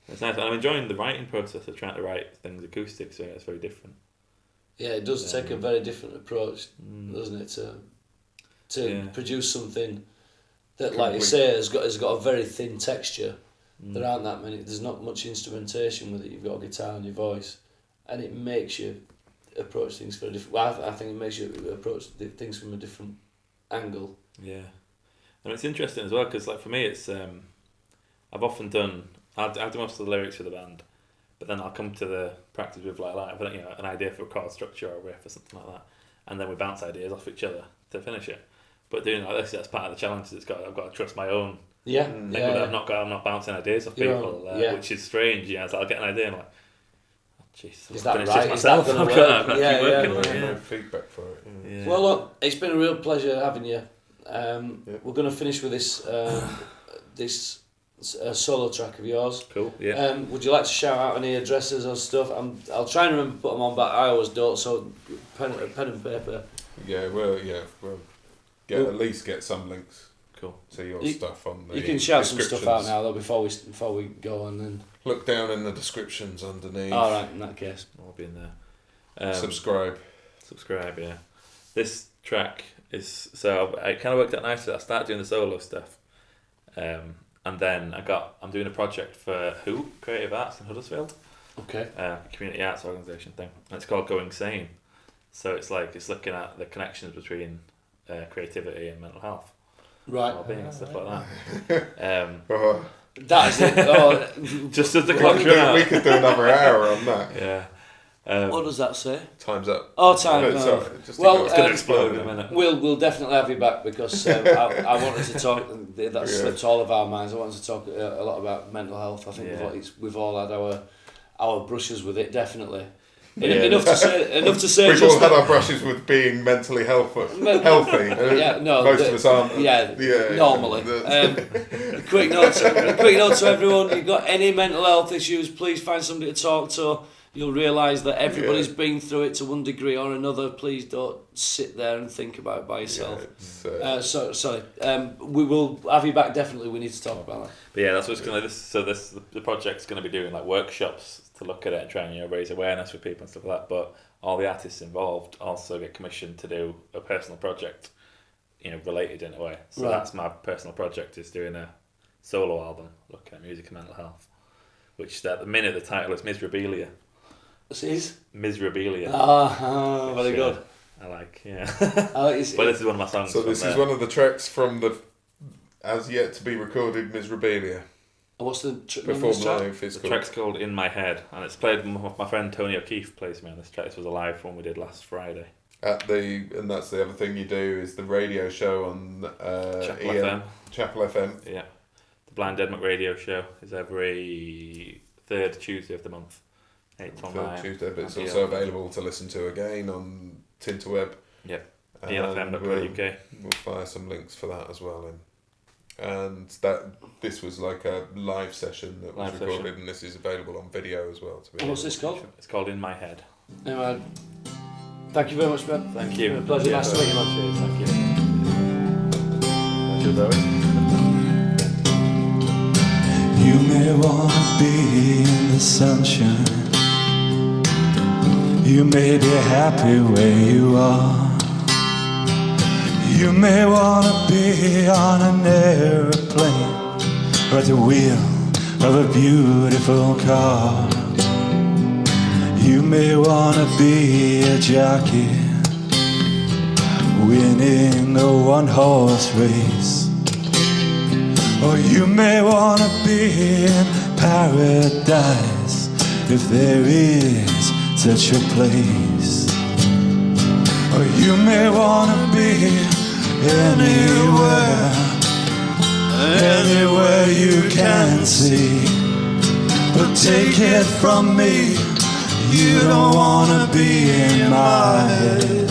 it's nice. And I'm enjoying the writing process of trying to write things acoustic. So yeah, it's very different. Yeah, it does take a very different approach, doesn't it, to produce something that, like you say, has got a very thin texture. There aren't that many. There's not much instrumentation with it. You've got a guitar and your voice, and it makes you approach things for a different. Well, I think it makes you approach things from a different angle. Yeah, and it's interesting as well because like for me, it's I've often done I'll do most of the lyrics for the band, but then I'll come to the practice with like an idea for a chord structure or a riff or something like that, and then we bounce ideas off each other to finish it. But doing like this, that's part of the challenge. I've got to trust my own. Yeah, I'm not bouncing ideas off people, which is strange. Yeah, so I'll get an idea and I'm like, oh, jeez, is that right? Myself. I've got to keep working. No feedback for it. Yeah. Well, look, it's been a real pleasure having you. We're going to finish with this solo track of yours. Cool. Yeah. Would you like to shout out any addresses or stuff? I'll try and remember to put them on, but I always don't. So pen and paper. Yeah, we'll at least get some links. Cool. To your stuff on the. You can shout some stuff out now though before we go on and look down in the descriptions underneath. All right, in that case, I'll be in there. Subscribe. Yeah. This track is so it kind of worked out nicely. I started doing the solo stuff, and then I'm doing a project for Creative Arts in Huddersfield. Okay. Community arts organisation thing, and it's called Going Sane. So it's looking at the connections between creativity and mental health. Right. Well-being and stuff like that. That is it. Just as the clock we could do another hour on that. Yeah. What does that say? Time's up. Oh, time. It's Well, going to explode in a minute. We'll definitely have you back because I wanted to talk. That slipped all of our minds. I wanted to talk a lot about mental health. I think we've all had our brushes with it. Definitely. Enough to say. We've all had our brushes with being mentally healthy. Yeah, no. Most of us aren't. Yeah. Normally. Quick note to everyone. You've got any mental health issues? Please find somebody to talk to. You'll realise that everybody's been through it to one degree or another. Please don't sit there and think about it by yourself. Sorry. We will have you back. Definitely. We need to talk about that. But yeah, that's what's going to. The project's going to be doing like workshops to look at it and try and raise awareness with people and stuff like that. But all the artists involved also get commissioned to do a personal project, related in a way. So that's my personal project, is doing a solo album looking at music and mental health, which at the minute the title is Miserabilia. This is Miserabilia. Very good. I like, but this is one of my songs. So this is one of the tracks from the as yet to be recorded Miserabilia. What's the Perform Live? The track's called In My Head, and it's played. My friend Tony O'Keefe plays me on this track. This was a live one we did last Friday. And that's the other thing you do is the radio show on Chapel FM. Yeah, the Blind Edmund radio show is every third Tuesday of the month. 8 till 9. Tuesday, but it's also available to listen to again on Tinterweb. Yep. ELFM.co.uk. We'll fire some links for that as well in. And this was like a live session that was recorded, and this is available on video as well. What's this called? It's called In My Head. Anyway, thank you very much, Ben. Thank you. It's been a pleasure. Nice to meet you, man. Thank you. You may want to be in the sunshine. You may be happy where you are. You may want to be on an airplane or at the wheel of a beautiful car. You may want to be a jockey winning a one-horse race. Or you may want to be in paradise if there is such a place. Or you may want to be anywhere you can see. But take it from me, you don't want to be in my head.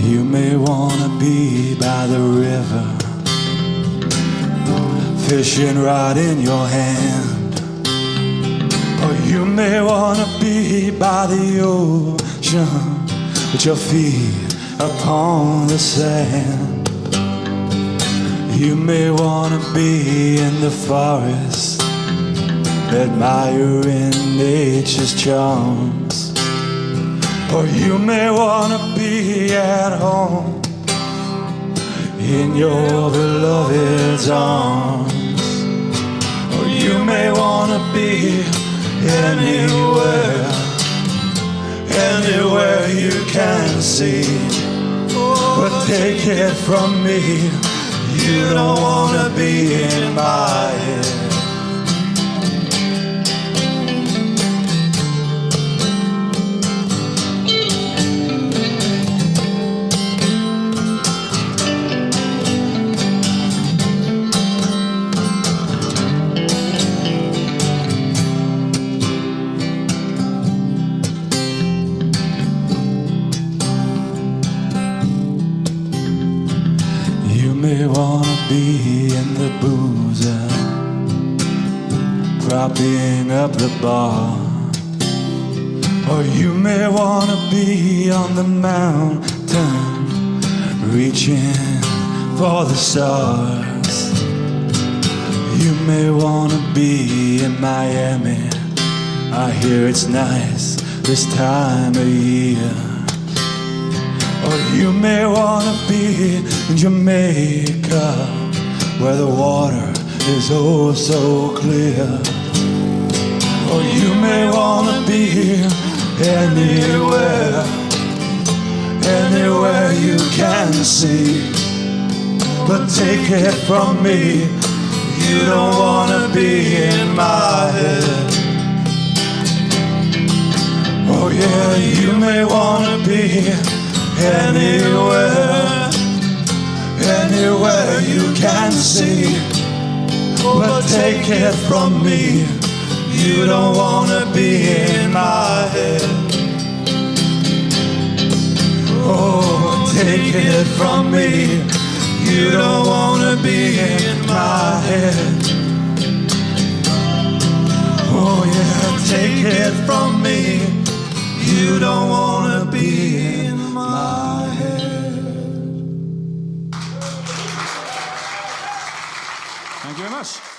You may want to be by the river, fishing rod in your hand. Or you may want to be by the ocean with your feet upon the sand. You may want to be in the forest, admiring nature's charms. Or you may want to be at home in your beloved's arms. Or you may want to be anywhere, anywhere you can see. But take it from me, you don't wanna be in my head. may wanna be in the boozer, propping up the bar. Or you may wanna be on the mountain, reaching for the stars. You may wanna be in Miami, I hear it's nice this time of year. Or you may wanna be in Jamaica, where the water is oh so clear. Or you may wanna be anywhere, anywhere you can see. But take it from me, you don't wanna be in my head. Oh yeah, you may wanna be anywhere, anywhere you can see. But take it from me, you don't wanna be in my head. Oh, take it from me, you don't wanna be in my head. Oh yeah, take it from me, you don't wanna be in my head. Thank you very much.